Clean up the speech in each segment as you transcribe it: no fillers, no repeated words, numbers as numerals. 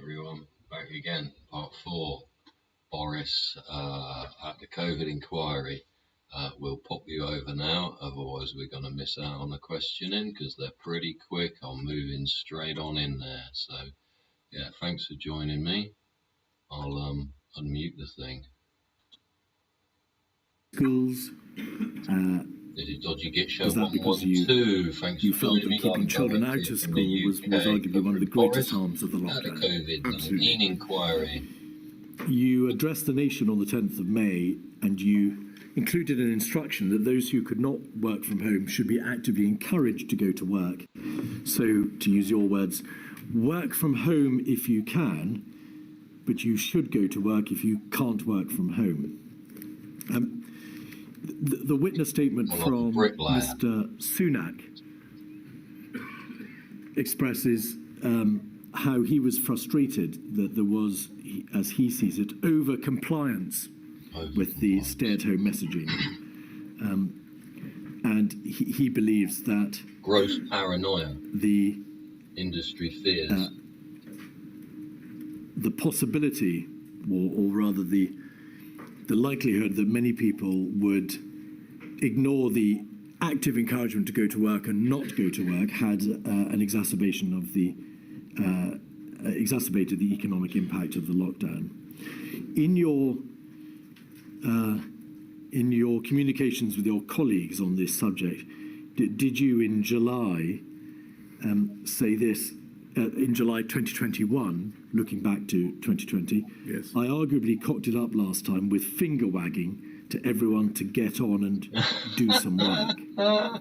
everyone. Back again, part 4. Boris at the COVID inquiry. We'll pop you over now, otherwise we're going to miss out on the questioning because they're pretty quick. I'm moving straight on in there. So, yeah, thanks for joining me. I'll unmute the thing. Schools. This is Dodgy Git Show 112. Thanks you for felt joining that keeping children out of school was arguably one of the greatest harms of the lockdown. The COVID-19 inquiry. You addressed the nation on the 10th of May and you included an instruction that those who could not work from home should be actively encouraged to go to work. So, to use your words, work from home if you can, but you should go to work if you can't work from home. The witness statement from Mr. Sunak expresses how he was frustrated that there was, as he sees it, over-compliance with the stay-at-home messaging. And he believes that gross paranoia, the industry fears, the possibility, or rather the likelihood that many people would ignore the active encouragement to go to work and not go to work had an exacerbation of the exacerbated the economic impact of the lockdown. In your communications with your colleagues on this subject, did you in July say this? In July 2021, looking back to 2020, yes. I arguably cocked it up last time with finger wagging to everyone to get on and do some work.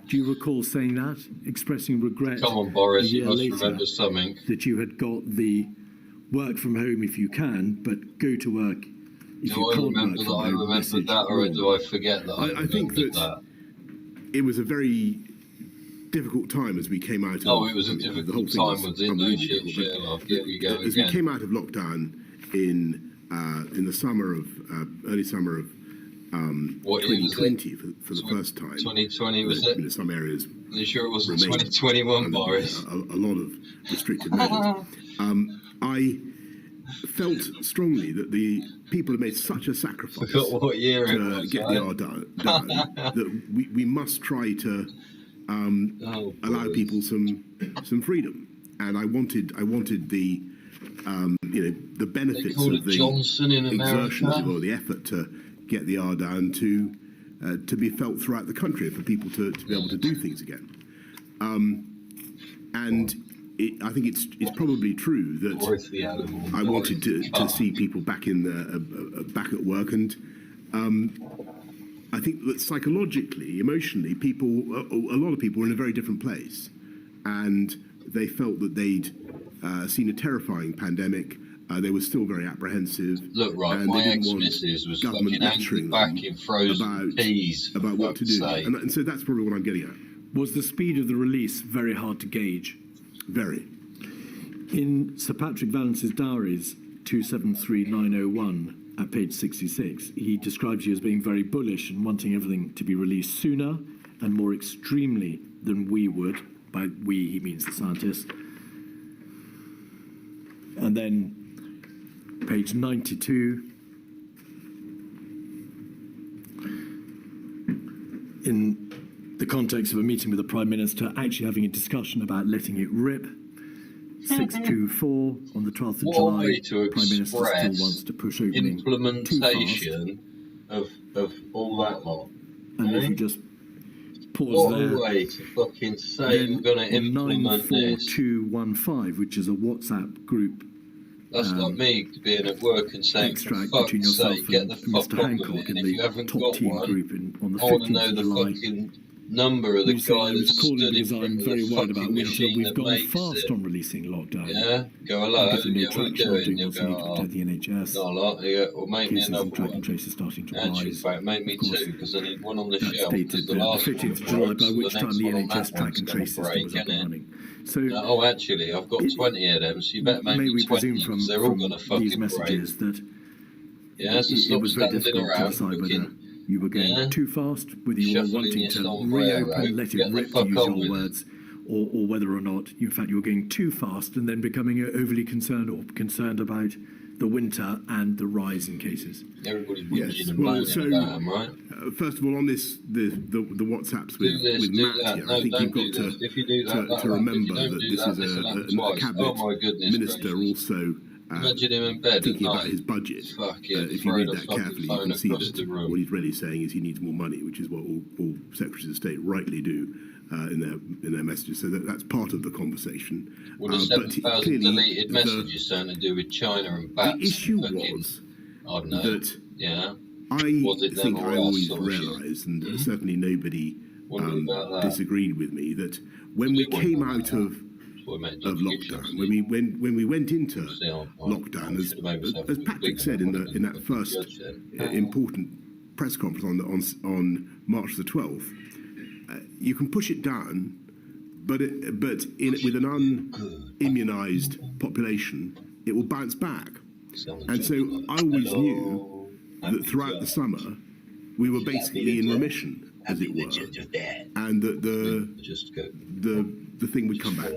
Do you recall saying that? Expressing regret? Come on, Boris, you must remember something. That you had got the work from home if you can, but go to work if you can't work from home. Do I remember that, or do I forget that? I think that it was a very difficult time as we came out of... Oh, it was a difficult time within the shit show. As we came out of lockdown in the summer of early summer of 2020 for the first time. 2020 was it? In some areas. Are you sure it wasn't 2021, Boris? A lot of restricted measures. I felt strongly that the people had made such a sacrifice what year to it was, get the R done that we must try to allow people some freedom, and I wanted the the benefits of the exertion or the effort to get the R down to be felt throughout the country, for people to be able to do things again. And I think it's probably true that I wanted to see people back back at work, and I think that psychologically, emotionally, a lot of people were in a very different place, and they felt that they'd seen a terrifying pandemic. They were still very apprehensive. Look, right, my ex-missus was fucking angry back in frozen peas about what to do, and so that's probably what I'm getting at. Was the speed of the release very hard to gauge? Very. In Sir Patrick Valance's diaries, 273901, at page 66, he describes you as being very bullish and wanting everything to be released sooner and more extremely than we would. By we, he means the scientists. And then page 92, in the context of a meeting with the Prime Minister, actually having a discussion about letting it rip. 624 on the 12th of July, Prime Minister still wants to push opening implementation of all that lot. And if you just pause there. What a way to fucking say we're going to implement this. 94215, which is a WhatsApp group. That's like me being at work and saying, for fuck's sake, get the fuck on with it. And if you haven't got one, I want to know the fucking number of the guy that stood in front of the fucking machine that makes it. On releasing lockdown. Yeah, go hello, yeah, what are you doing? You'll go, the NHS. Not a lot, yeah, well make me another one. Starting to actually, in fact, make me two, because I need one on the shelf, because the last one 15th of July, by which time the NHS track and trace system was up and running. So, oh, actually, I've got 20 of them, so you better make me 20, because they're all going to fucking break. That yeah, so stop standing around looking. You were going too fast, whether you were wanting to reopen, let it rip, to use your words, or whether or not, in fact, you're going too fast and then becoming overly concerned about the winter and the rise in cases. Everybody's Yes. whinging and Well, moaning so about them, right? First of all, on this, the WhatsApps with Do Matt that. here, No, I think don't you've got do this. If you do that, to that'll remember happen. If you don't that do this that, is this'll happen a twice. cabinet Oh my goodness minister gracious. also Imagine him in bed at thinking about night. his budget. Fucking If you throwing read a that fucking carefully, you phone can see across the that room. what he's really saying is he needs more money, which is what all secretaries of state rightly do in their messages. So that's part of the conversation. Well, the But 7,000 clearly, deleted messages something to do with China and bats. the issue fucking, was I don't know. that Yeah. I Was it them think or I us always sort of shit? realised, and certainly nobody Wondered about that. disagreed with me, that when we came out of lockdown, when we went into lockdown, as Patrick said in that first important press conference on March the 12th, you can push it down, but with an unimmunised population, it will bounce back. And so I always knew that throughout the summer we were basically in remission, as it were, and that the thing would come back.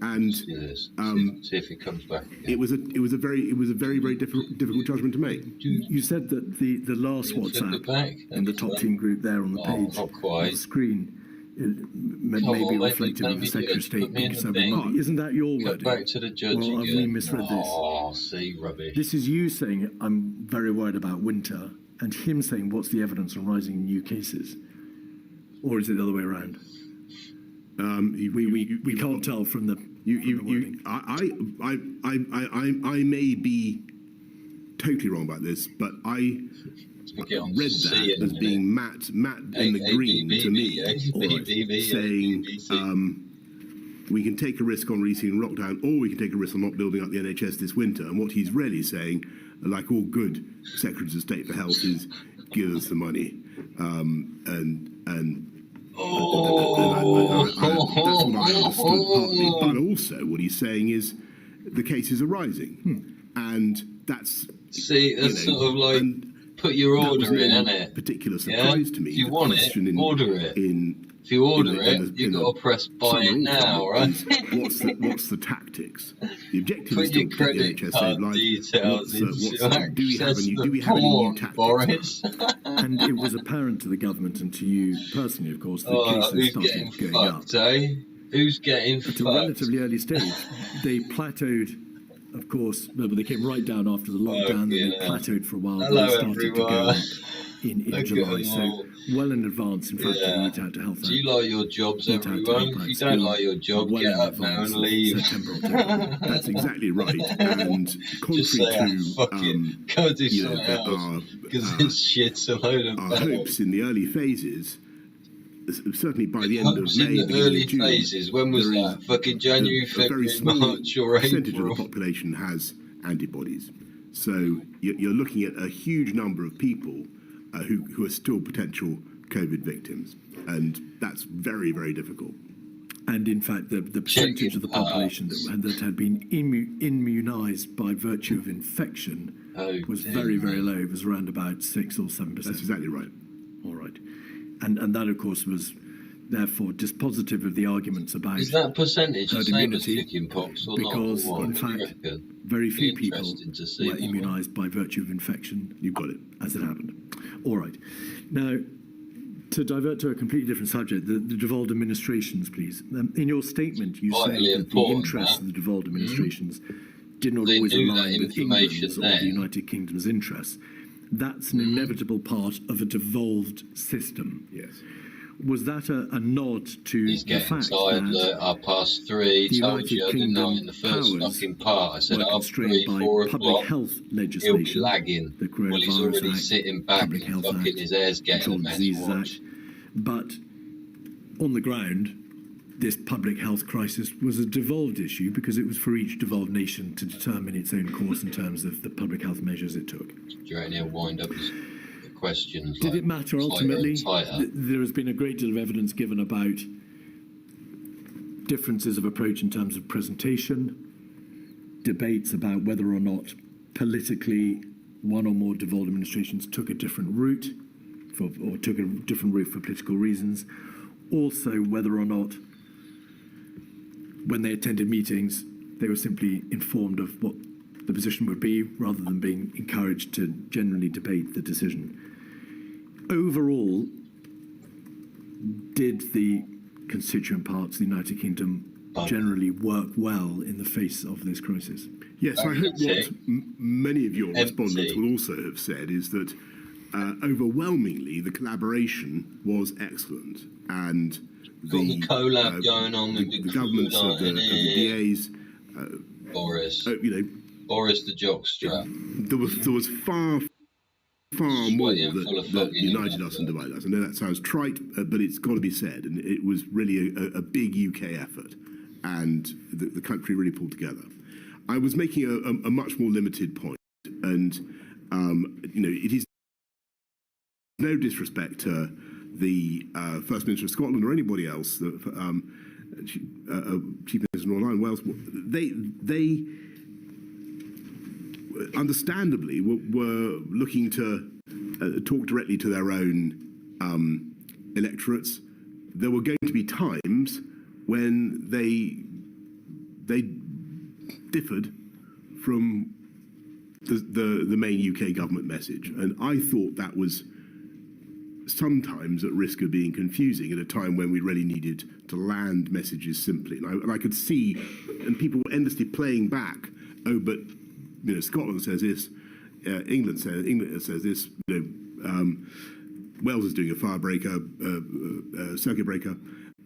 And see if it comes back again. it was a very difficult judgment to make. You said that the last WhatsApp in the top team group there on the page not quite. on the screen may be reflective of the Secretary of State being so remarkable. Isn't that your Go wording? back to the judge Well, have again. we misread this? Oh, see, rubbish. This is you saying, I'm very worried about winter, and him saying, what's the evidence on rising new cases? Or is it the other way around? We can't tell from the wording. I may be totally wrong about this, but I read that as being Matt in the green to me, saying we can take a risk on releasing lockdown, or we can take a risk on not building up the NHS this winter. And what he's really saying, like all good secretaries of state for health, is give us the money, that's what I understood partly. But also, what he's saying is the cases are rising, and that's that's sort of like put your order in, isn't it? Particular surprise to me. If you want it, order it. If you order it, you've got to press buy it now, right? What's the tactics? The objective Put is still your to get the credit NHS card saved lives. details Do we have any new tactics? Boris. And it was apparent to the government and to you personally, of course, that cases who's started getting going fucked, up. eh? Who's getting At fucked? a relatively early stage, they plateaued, of course, but they came right down after the lockdown, then they plateaued for a while, Hello, then they started to go everyone. up in July, so well in advance, in fact, of the Yeah. Eat Out to Health Do you Act. like your jobs, Eat Out to everyone? Health If you Act don't scheme, like your job, well get in up now advance and of leave. September, October. That's exactly right. And Just contrary say, to fuck it. Go do you know, something else. Because this shit's a load of our battle. hopes in the early phases, certainly by the end of Hopes May, in the beginning early of June, phases. When was there that? is Fucking January, a very February, small March, or percentage of the April. population has antibodies. So you're looking at a huge number of people who are still potential COVID victims, and that's very, very difficult. And in fact, the percentage of the population that had been immunised by virtue of infection was very, very low. It was around about 6 or 7%. That's exactly right. All right. And that, of course, was therefore dispositive of the arguments about Is that percentage the herd same as immunity, chicken pox or because, not? Or what? in What do you fact, reckon? very few people Interesting to see were that one. immunised by virtue of infection. You've got it. As it happened. All right. Now, to divert to a completely different subject, the devolved administrations, please. In your statement, you say Vitally that the important, interests that. of the devolved administrations did not They always knew that align with information England's or then. the United Kingdom's interests. That's an inevitable part of a devolved system. Yes. Was that a nod to He's the getting fact tired. Look, that 3:30. the Told United you, I didn't know Kingdom in the first powers fucking part. I said were after constrained 3, by 4 public o'clock, health he'll be legislation, lagging. the Well, he's Coronavirus already Act, sitting back Public and Health fucking Act, his hair's getting a Controlled mess. Diseases Watch. Act, but on the ground, this public health crisis was a devolved issue because it was for each devolved nation to determine its own course in terms of the public health measures it took. Do you reckon he'll wind up with questions? Did like, it matter tighter ultimately? and tighter? There has been a great deal of evidence given about differences of approach in terms of presentation, debates about whether or not politically one or more devolved administrations took a different route or took a different route for political reasons. Also, whether or not when they attended meetings, they were simply informed of what the position would be rather than being encouraged to generally debate the decision. Overall, did the constituent parts of the United Kingdom generally work well in the face of this crisis? Yes, I hope what many of your respondents will also have said is that overwhelmingly the collaboration was excellent, and the collab going on with the governments of the DAs, Boris, Boris the jockstrap. There was far more that united us and divided us. I know that sounds trite, but it's got to be said, and it was really a big UK effort, and the country really pulled together. I was making a much more limited point, and it is no disrespect to the First Minister of Scotland or anybody else, the Chief Minister of Northern Ireland, Wales. They understandably were looking to talk directly to their own electorates. There were going to be times when they differed from the main UK government message, and I thought that was sometimes at risk of being confusing at a time when we really needed to land messages simply. And I could see, and people were endlessly playing back, but Scotland says this, England says this, Wales is doing a firebreaker, circuit breaker,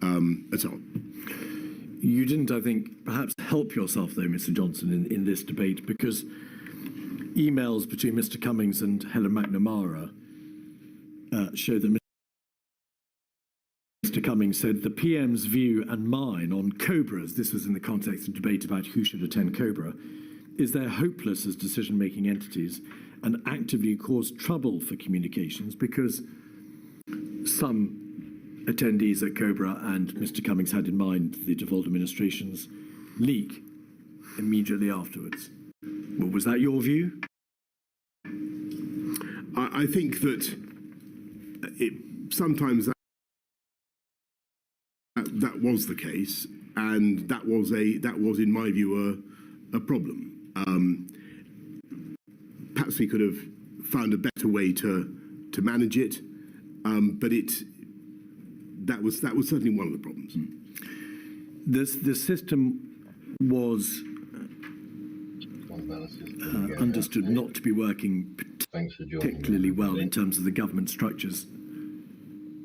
and so on. You didn't, I think, perhaps help yourself, though, Mr. Johnson, in this debate, because emails between Mr. Cummings and Helen McNamara show that Mr. Cummings said the PM's view and mine on Cobras, this was in the context of debate about who should attend Cobra, is they're hopeless as decision-making entities and actively cause trouble for communications because some attendees at Cobra and Mr. Cummings had in mind the devolved administration's leak immediately afterwards. Well, was that your view? I think that sometimes that was the case, and that was in my view a problem. Perhaps we could have found a better way to manage it, but that was certainly one of the problems. The system was understood not to be working particularly well in terms of the government structures,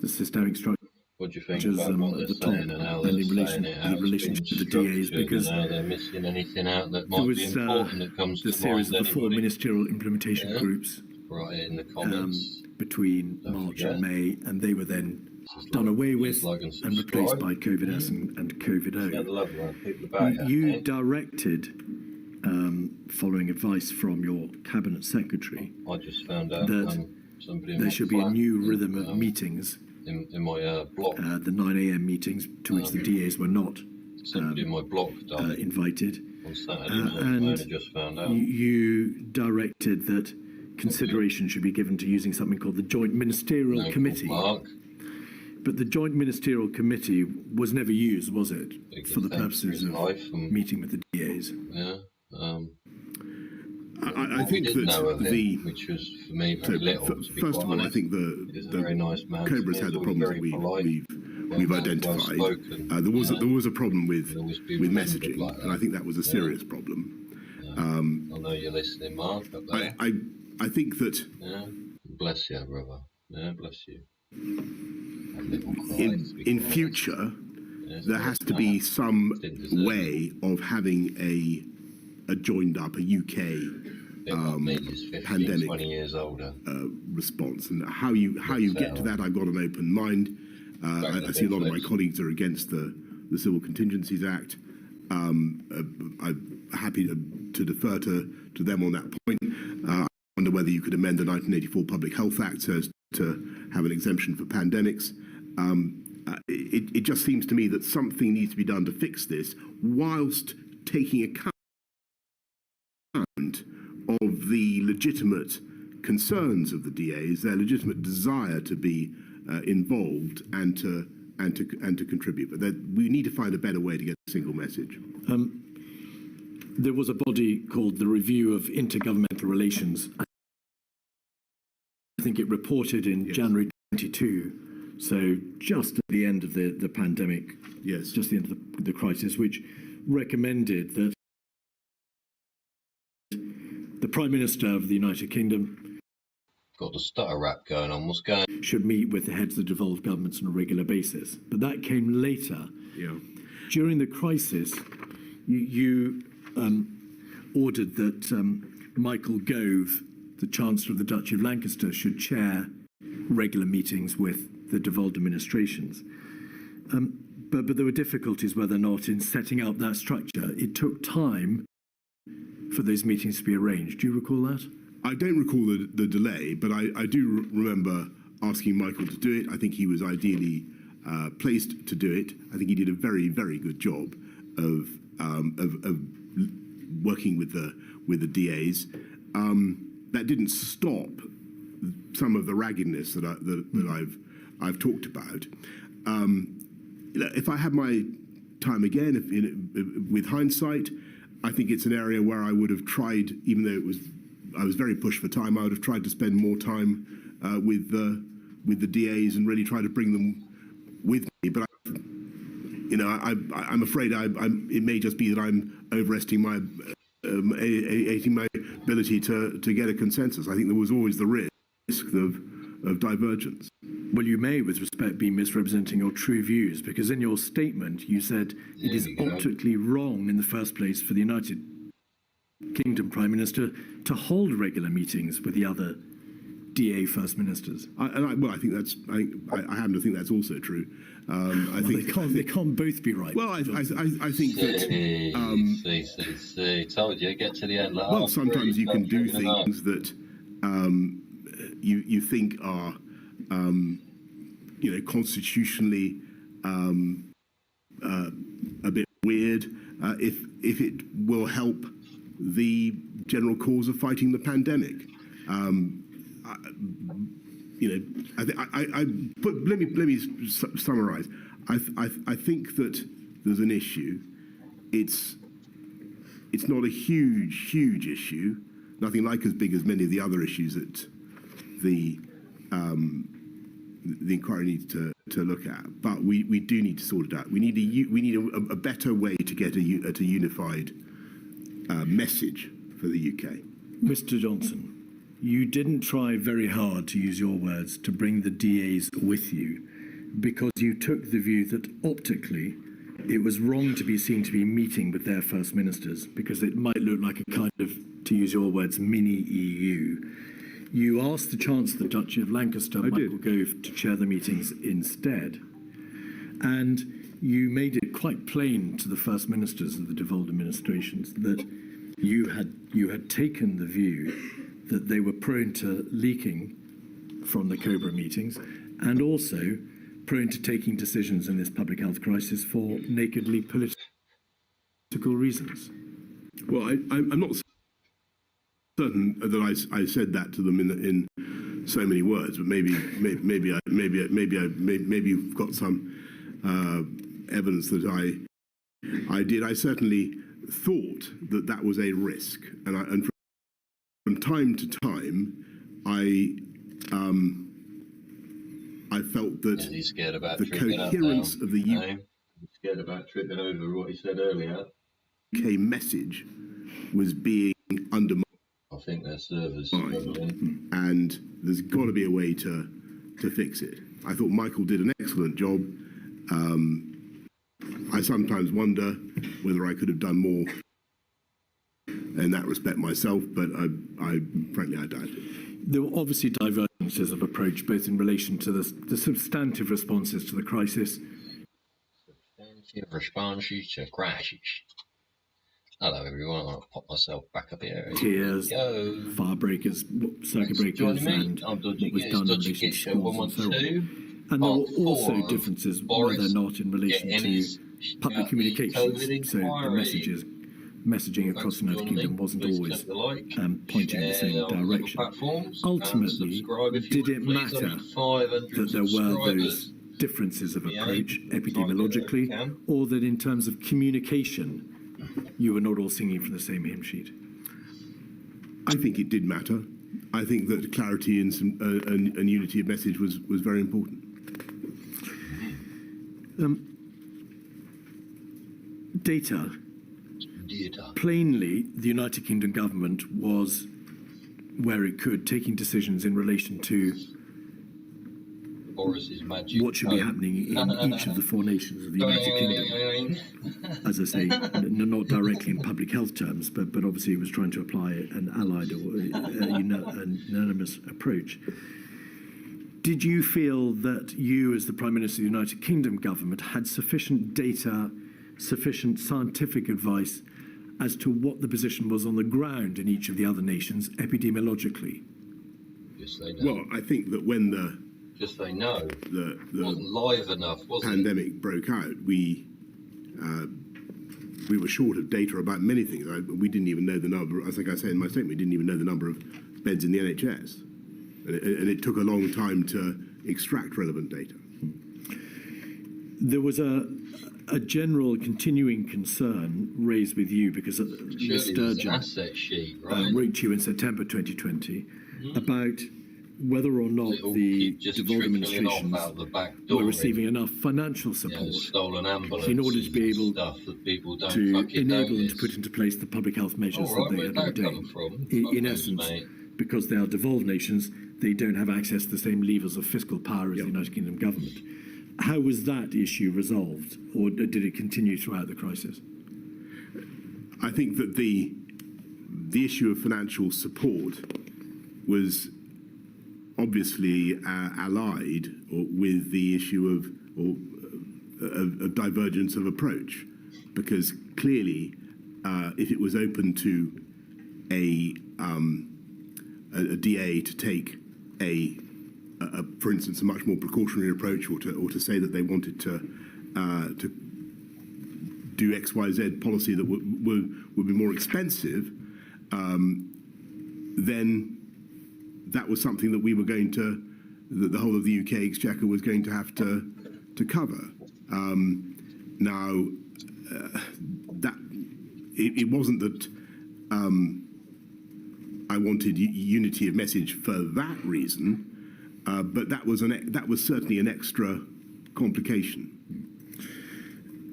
the systemic structures. What do you think about what they're saying and how they're saying it, how in relation to the DAs, because how they're missing anything out that might be important that comes to mind? The series of the 4 ministerial implementation groups right in the comments between March and May, and they were then done away with and replaced by COVID-S and COVID-O. You directed, following advice from your cabinet secretary, I just found out that there should be a new rhythm of meetings in my block. The 9 a.m. meetings to which the DAs were not in my block, invited. On Saturday, I just found out. You directed that consideration should be given to using something called the Joint Ministerial Committee. But the Joint Ministerial Committee was never used, was it, for the purposes of meeting with the DAs? Yeah. I think that which was for me very little. First of all, I think the very nice Cobra's had the problems that we've identified. There was a problem with messaging, and I think that was a serious problem. I know you're listening, Mark. Up there. I think that. Yeah. Bless you, brother. Yeah, bless you. In future, there has to be some way of having a joined up a UK pandemic 20 years older. Response, and how you get to that, I've got an open mind. I see a lot of my colleagues are against the Civil Contingencies Act. I'm happy to defer to them on that point. I wonder whether you could amend the 1984 Public Health Act so as to have an exemption for pandemics. It just seems to me that something needs to be done to fix this, whilst taking account of the legitimate concerns of the DAs, their legitimate desire to be involved and and to contribute. But we need to find a better way to get a single message. There was a body called the Review of Intergovernmental Relations. I think it reported in January 22, so just at the end of the pandemic, just the end of the crisis, which recommended that the Prime Minister of the United Kingdom got the stutter rap going on. What's going on? Should meet with the heads of devolved governments on a regular basis. But that came later. Yeah. During the crisis, you ordered that Michael Gove, the Chancellor of the Duchy of Lancaster, should chair regular meetings with the devolved administrations. But there were difficulties, whether or not, in setting up that structure. It took time for those meetings to be arranged. Do you recall that? I don't recall the delay, but I do remember asking Michael to do it. I think he was ideally placed to do it. I think he did a very, very good job of working with the DAs. That didn't stop some of the raggedness that I've talked about. If I had my time again, with hindsight, I think it's an area where I would have tried, even though I was very pushed for time, I would have tried to spend more time with the DAs and really try to bring them with me. But I'm afraid it may just be that I'm overestimating my ability to get a consensus. I think there was always the risk of divergence. Well, you may, with respect, be misrepresenting your true views, because in your statement you said it is optically wrong in the first place for the United Kingdom Prime Minister to hold regular meetings with the other DA First Ministers. I think that's. I happen to think that's also true. I think they can't both be right. Well, I think that. See, told you, get to the end. Well, sometimes you can do things that you think are, constitutionally a bit weird. If it will help the general cause of fighting the pandemic. Let me summarize. I think that there's an issue. It's not a huge issue. Nothing like as big as many of the other issues that the inquiry needs to look at. But we do need to sort it out. We need a better way to get a unified message for the UK. Mr. Johnson, you didn't try very hard, to use your words, to bring the DAs with you, because you took the view that optically it was wrong to be seen to be meeting with their First Ministers, because it might look like a kind of, to use your words, mini EU. You asked the Chancellor of the Duchy of Lancaster, Michael Gove, to chair the meetings instead. And you made it quite plain to the First Ministers of the devolved administrations that you had taken the view that they were prone to leaking from the COBRA meetings, and also prone to taking decisions in this public health crisis for nakedly political reasons. Well, I'm not certain that I said that to them in so many words, but maybe you've got some evidence that I did. I certainly thought that was a risk, and from time to time, I felt that the coherence of the UK. Scared about tripping over what he said earlier. UK message was being undermined. I think their servers struggling. And there's got to be a way to fix it. I thought Michael did an excellent job. I sometimes wonder whether I could have done more in that respect myself, but frankly I doubt it. There were obviously divergences of approach, both in relation to the substantive responses to the crisis. Substantive responses to crisis. Hello everyone, I'll pop myself back up here. Tears, fire breakers, circuit breakers, and what was done in relation to schools and so on. And there were also differences, whether or not in relation to public communications, so the messaging across the United Kingdom wasn't always pointing in the same direction. Ultimately, did it matter that there were those differences of Yeah, approach try and do epidemiologically, what we can. or that in terms of communication, you were not all singing from the same hymn sheet? I think it did matter. I think that clarity and unity of message was very important. Data. Data. Plainly, the United Kingdom government was, where it could, taking decisions in relation to Boris's magic. what should be happening in each of the four nations of the United Kingdom. As I say, not directly in public health terms, but obviously it was trying to apply an allied or an unanimous approach. Did you feel that you, as the Prime Minister of the United Kingdom government, had sufficient data, sufficient scientific advice as to what the position was on the ground in each of the other nations epidemiologically? Just they know. Well, I think that when the Just they know. the Wasn't live enough, was it? pandemic broke out, we were short of data about many things. We didn't even know the number. I think I said in my statement, we didn't even know the number of beds in the NHS, and it took a long time to extract relevant data. There was a general continuing concern raised with you because Surely Ms. there's an Sturgeon asset sheet, right? wrote to you in September 2020 about whether or not It all the keep just devolved trickling off administrations out the back door. were receiving enough financial You know, support stolen ambulance in order to be able stuff that people don't to fucking enable them notice. to put into place the public health measures All that right, they where'd had that come ordained. from? In Fuck knows, essence, mate. because they are devolved nations, they don't have access to the same levers of fiscal power as the United Kingdom government. How was that issue resolved, or did it continue throughout the crisis? I think that the issue of financial support was obviously allied with the issue of divergence of approach, because clearly, if it was open to a DA to take for instance, a much more precautionary approach, or to say that they wanted to do X, Y, Z policy that would be more expensive, then that was something that we were going to, that the whole of the UK Exchequer was going to have to cover. Now, that it wasn't that I wanted unity of message for that reason. But that was certainly an extra complication.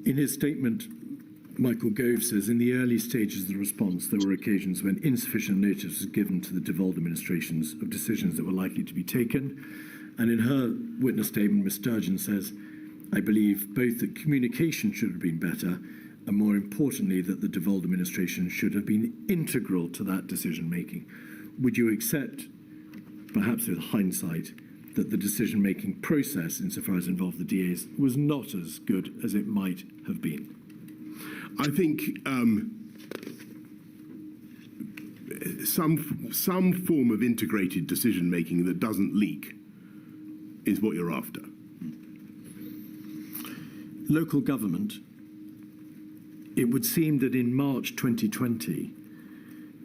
In his statement, Michael Gove says, in the early stages of the response, there were occasions when insufficient notice was given to the devolved administrations of decisions that were likely to be taken. And in her witness statement, Ms. Sturgeon says, I believe both that communication should have been better, and more importantly, that the devolved administration should have been integral to that decision-making. Would you accept, perhaps with hindsight, that the decision-making process, insofar as it involved the DAs, was not as good as it might have been? I think some form of integrated decision-making that doesn't leak is what you're after. Local government. It would seem that in March 2020,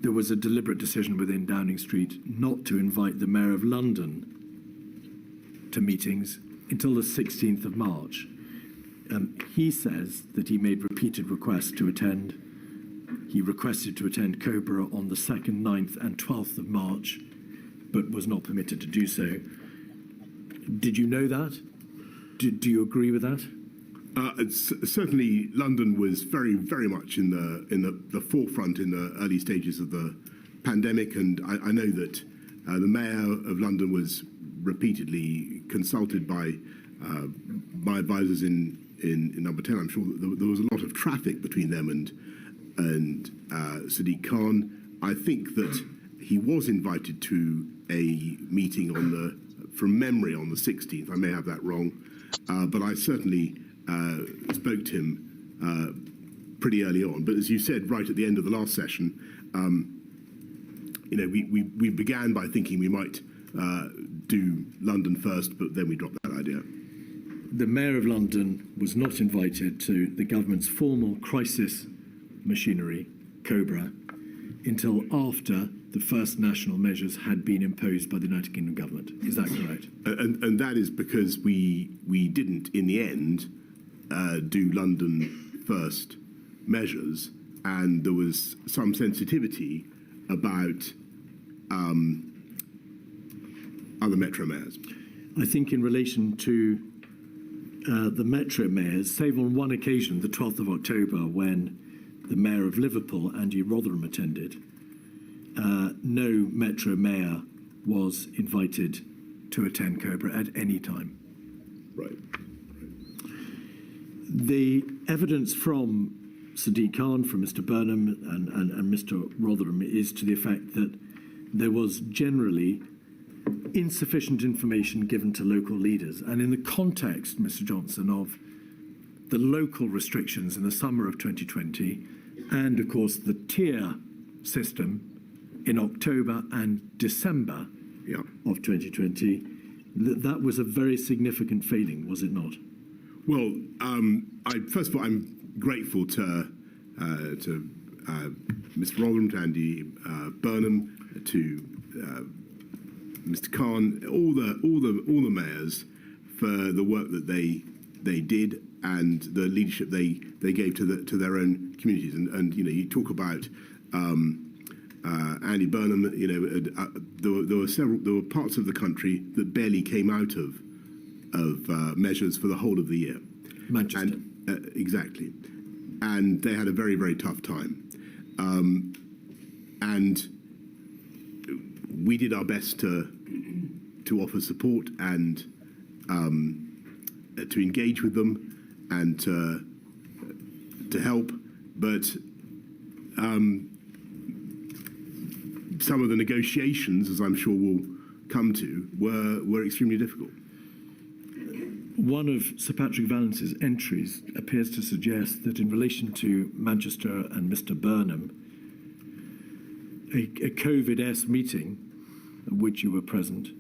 there was a deliberate decision within Downing Street not to invite the Mayor of London to meetings until the 16th of March. He says that he made repeated requests to attend. He requested to attend Cobra on the 2nd, 9th and 12th of March, but was not permitted to do so. Did you know that? Do you agree with that? Certainly, London was very, very much in the forefront in the early stages of the pandemic, and I know that the Mayor of London was repeatedly consulted by my advisors in Number 10. I'm sure that there was a lot of traffic between them and Sadiq Khan. I think that he was invited to a meeting from memory, on the 16th. I may have that wrong, but I certainly spoke to him pretty early on. But as you said right at the end of the last session, we began by thinking we might do London first, but then we dropped that idea. The Mayor of London was not invited to the government's formal crisis machinery, Cobra, until after the first national measures had been imposed by the United Kingdom government. Is that correct? And that is because we didn't, in the end, do London first measures, and there was some sensitivity about other metro mayors. I think in relation to the metro mayors, save on one occasion, the 12th of October, when the Mayor of Liverpool, Andy Rotherham, attended, no metro mayor was invited to attend Cobra at any time. Right. The evidence from Sadiq Khan, from Mr. Burnham and Mr. Rotherham is to the effect that there was generally insufficient information given to local leaders. And in the context, Mr. Johnson, of the local restrictions in the summer of 2020, and of course the tier system in October and December of 2020, that was a very significant failing, was it not? Well, first of all, I'm grateful to Mr. Rotherham, to Andy Burnham, to Mr. Khan, all the mayors for the work that they did and the leadership they gave to their own communities. And you know, you talk about Andy Burnham. You know, there were parts of the country that barely came out of measures for the whole of the year. Manchester. Exactly. And they had a very, very tough time. And we did our best to offer support and to engage with them and to help. But some of the negotiations, as I'm sure we'll come to, were extremely difficult. One of Sir Patrick Vallance's entries appears to suggest that in relation to Manchester and Mr. Burnham, a COVID-esque meeting at which you were present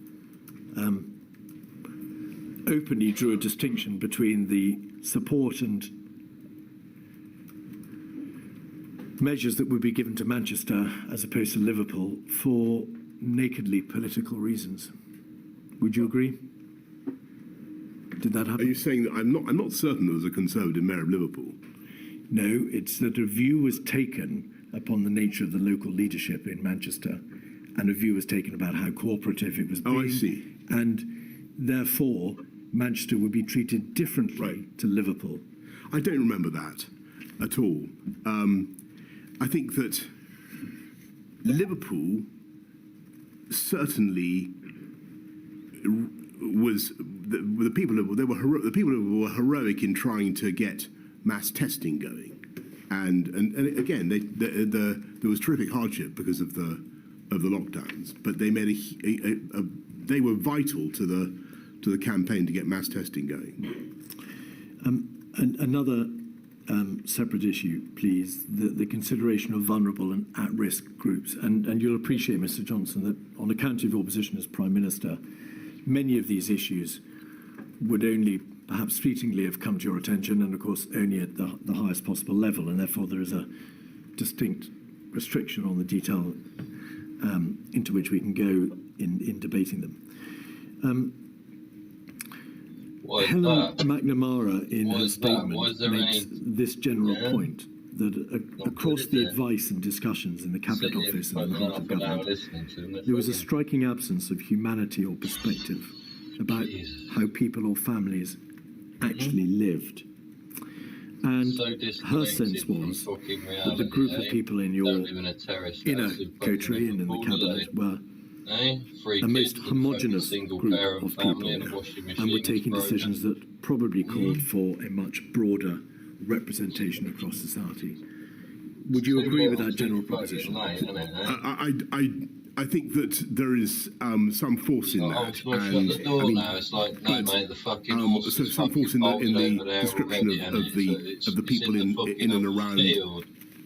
openly drew a distinction between the support and measures that would be given to Manchester as opposed to Liverpool for nakedly political reasons. Would you agree? Did that happen? Are you saying that I'm not certain there was a Conservative mayor of Liverpool? No, it's that a view was taken upon the nature of the local leadership in Manchester, and a view was taken about how cooperative it was being. Oh, I see. And therefore, Manchester would be treated differently to Liverpool. I don't remember that at all. I think that Liverpool certainly was the people who were heroic in trying to get mass testing going, and again there was terrific hardship because of the lockdowns, but they made they were vital to the campaign to get mass testing going. And another separate issue, please, the consideration of vulnerable and at-risk groups. And you'll appreciate, Mr. Johnson, that on account of your position as Prime Minister, many of these issues would only perhaps fleetingly have come to your attention, and of course only at the highest possible level, and therefore there is a distinct restriction on the detail into which we can go in debating them. Helen McNamara, in her statement, makes this general point, that across the advice and discussions in the Cabinet Office and in the heart of government, there was a striking absence of humanity or perspective about how people or families actually lived. And her sense was that the group of people in your inner coterie and in the Cabinet were a most homogenous group of people, and were taking decisions that probably called for a much broader representation across society. Would you agree with that general proposition? I think that there is some force in that, so some force in the description of the people in and around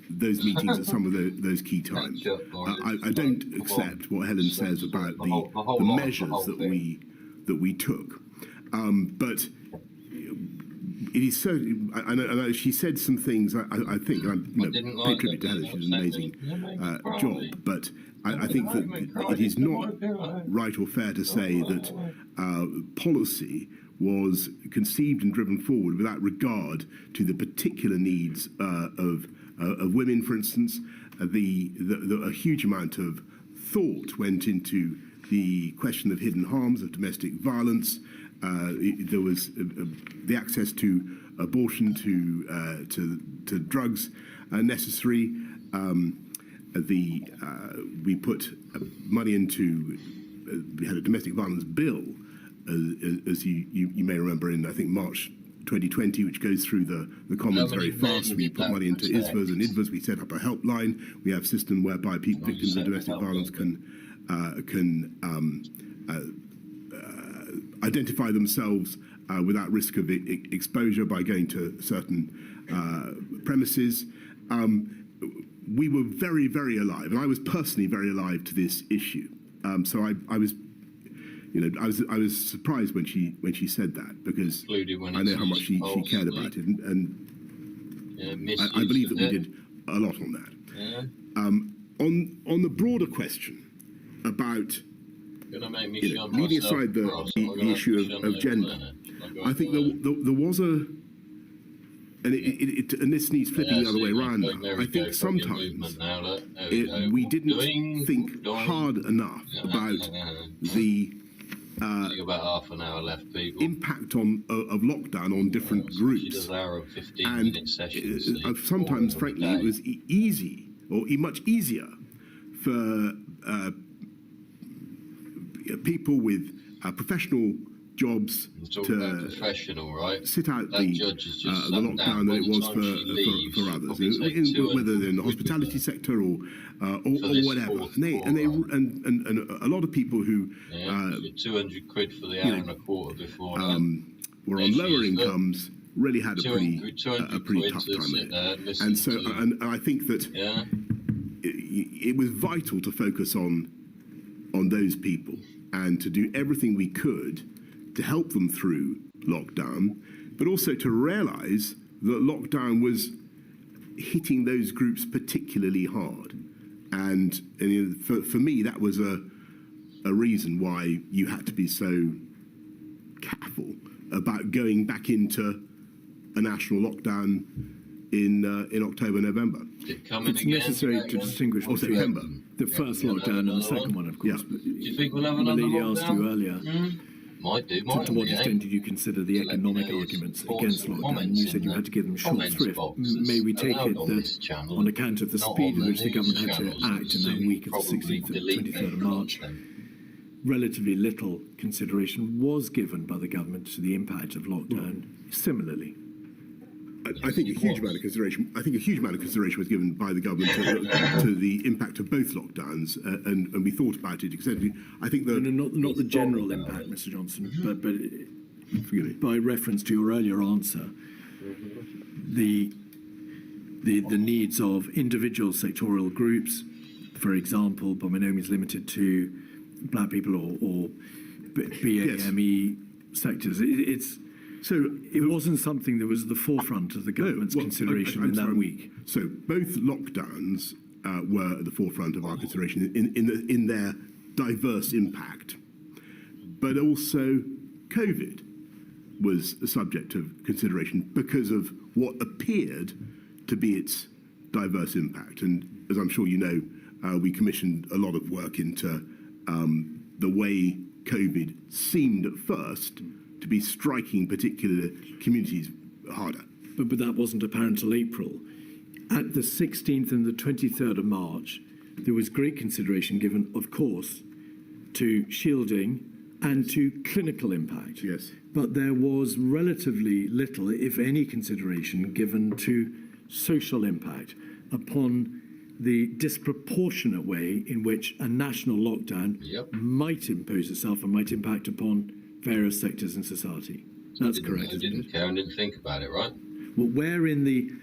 those meetings at some of those key times. I don't accept what Helen says about the measures that we took, but it is so. I know she said some things. I think I didn't pay like tribute to her. it. She did an amazing job. But I think that it is not right or fair to say that policy was conceived and driven forward without regard to the particular needs of women, for instance. A huge amount of thought went into the question of hidden harms of domestic violence. There was the access to abortion, to drugs necessary. We put money into. We had a domestic violence bill, as you may remember, in I think March 2020, which goes through the Commons very fast. We put money into ISVAs and IDVAs. We set up a helpline. We have a system whereby victims of domestic violence can identify themselves without risk of exposure by going to certain premises. We were very, very alive, and I was personally very alive to this issue. So I was surprised when she said that, because I know how much she cared about it, and I believe that we did a lot on that. Yeah. On the broader question about leaving aside the issue of gender, I think there was and this needs flipping the other way around now. I think sometimes we didn't think hard enough about the about half an hour left, people. Impact of lockdown on different groups. And sometimes, frankly, it was easy, or much easier, for people with professional jobs to sit out the lockdown than it was for others, whether they're in the hospitality sector or whatever. And a lot of people who 200 quid for the hour and a quarter before were on lower incomes really had a pretty tough time of it. And so, and I think that it was vital to focus on those people and to do everything we could to help them through lockdown, but also to realise that lockdown was hitting those groups particularly hard. And for me, that was a reason why you had to be so careful about going back into a national lockdown in October, November. It's necessary to distinguish between the first lockdown and the second one, of course. Yeah. But Do you think we'll have another lady lockdown? asked you earlier, Might do. to what extent did you consider the economic arguments against lockdown? And you said you had to give them short shrift. May we take it that on account of the speed in which the government had to act in that week of the 16th and 23rd of March, relatively little consideration was given by the government to the impact of lockdown similarly? I think a huge amount of consideration. Was given by the government to the impact of both lockdowns, and we thought about it extensively. I think not the general impact, Mr. Johnson, but by reference to your earlier answer, the needs of individual sectoral groups, for example, but by no means limited to black people or BAME sectors. So it wasn't something that was at the forefront of the government's consideration in that week. So both lockdowns were at the forefront of our consideration in their diverse impact, but also COVID was a subject of consideration because of what appeared to be its diverse impact. And as I'm sure you know, we commissioned a lot of work into the way COVID seemed at first to be striking particular communities harder. But that wasn't apparent till April. At the 16th and the 23rd of March, there was great consideration given, of course, to shielding and to clinical impact. Yes. But there was relatively little, if any, consideration given to social impact upon the disproportionate way in which a national lockdown might impose itself and might impact upon various sectors in society. That's correct. I didn't care and didn't think about it, right? Well, where in the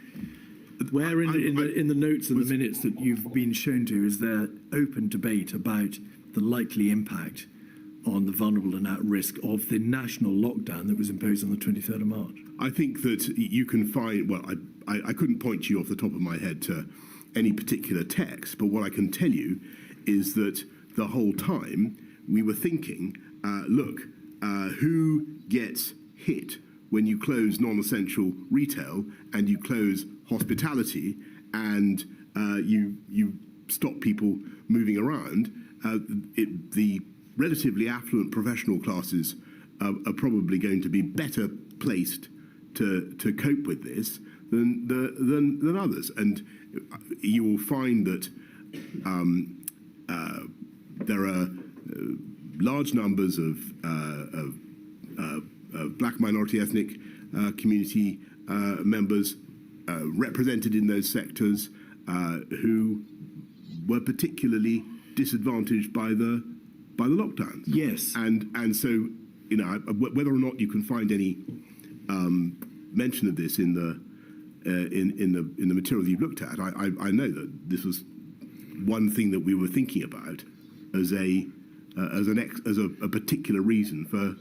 notes and the minutes that you've been shown to is there open debate about the likely impact on the vulnerable and at risk of the national lockdown that was imposed on the 23rd of March? I think that you can find, well, I couldn't point you off the top of my head to any particular text, but what I can tell you is that the whole time we were thinking, look, who gets hit when you close non-essential retail and you close hospitality and you stop people moving around? The relatively affluent professional classes are probably going to be better placed to cope with this than others, and you will find that there are large numbers of black minority ethnic community members represented in those sectors who were particularly disadvantaged by the lockdown. Yes, and so whether or not you can find any mention of this in the material you've looked at, I know that this was one thing that we were thinking about as a particular reason for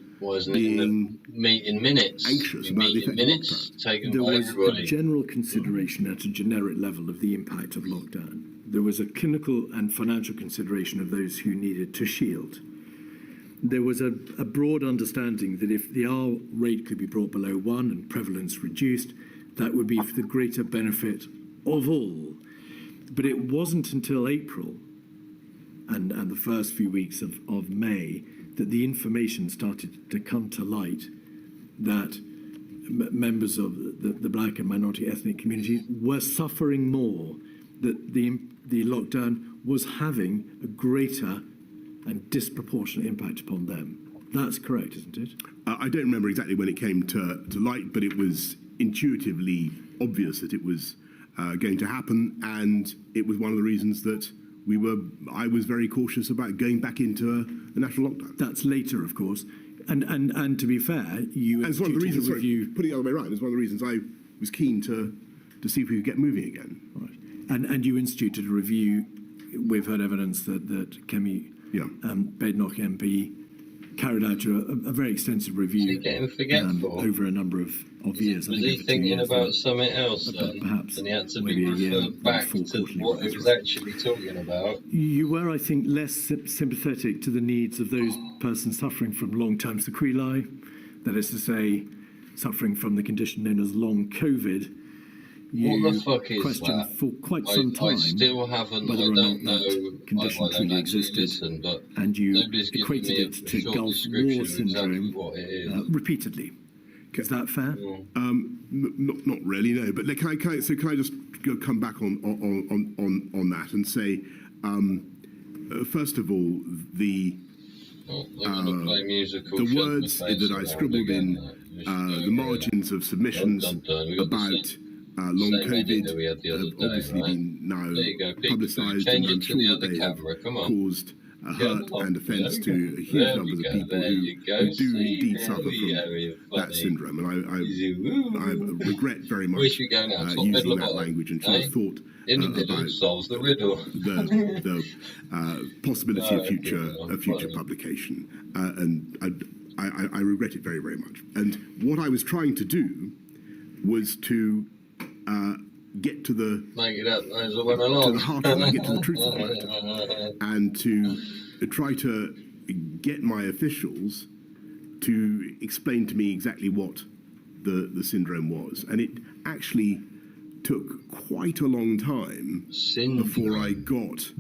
being meeting minutes. Anxious about the effect of lockdown. There was a general consideration at a generic level of the impact of lockdown. There was a clinical and financial consideration of those who needed to shield. There was a broad understanding that if the R rate could be brought below 1 and prevalence reduced, that would be for the greater benefit of all. But it wasn't until April and the first few weeks of May that the information started to come to light that members of the black and minority ethnic communities were suffering more, that the lockdown was having a greater and disproportionate impact upon them. That's correct, isn't it? I don't remember exactly when it came to light, but it was intuitively obvious that it was going to happen, and it was one of the reasons that I was very cautious about going back into a national lockdown. That's later, of course, and to be fair, you and it's one of the reasons. review. Putting it the other way around, it's one of the reasons I was keen to see if we could get moving again. Right, and you instituted a review. We've heard evidence that Kemi Badenoch MP carried out a very extensive review over a number of years. Was he thinking about something else then? Perhaps. And he had to be referred back to what he was actually talking about? You were, I think, less sympathetic to the needs of those persons suffering from long-term sequelae, that is to say, suffering from the condition known as long COVID. What the fuck is questioned that? for quite some time I still haven't. whether I or don't not know that condition I truly existed, but and you nobody's given equated me a it to short Gulf description War of exactly syndrome what it is. repeatedly. Is that fair? Not really, no. But can I just come back on that and say, first of all, the words that I scribbled in the margins of submissions about long COVID have obviously been now publicised, and I'm sure they have caused hurt and offence to a huge number of people who do indeed suffer from that syndrome. And I regret very much using that language and should have thought about the possibility of future publication. And I regret it very, very much. And what I was trying to do was to get to the heart of it, get to the truth of the matter, and to try to get my officials to explain to me exactly what the syndrome was. And it actually took quite a long time before I got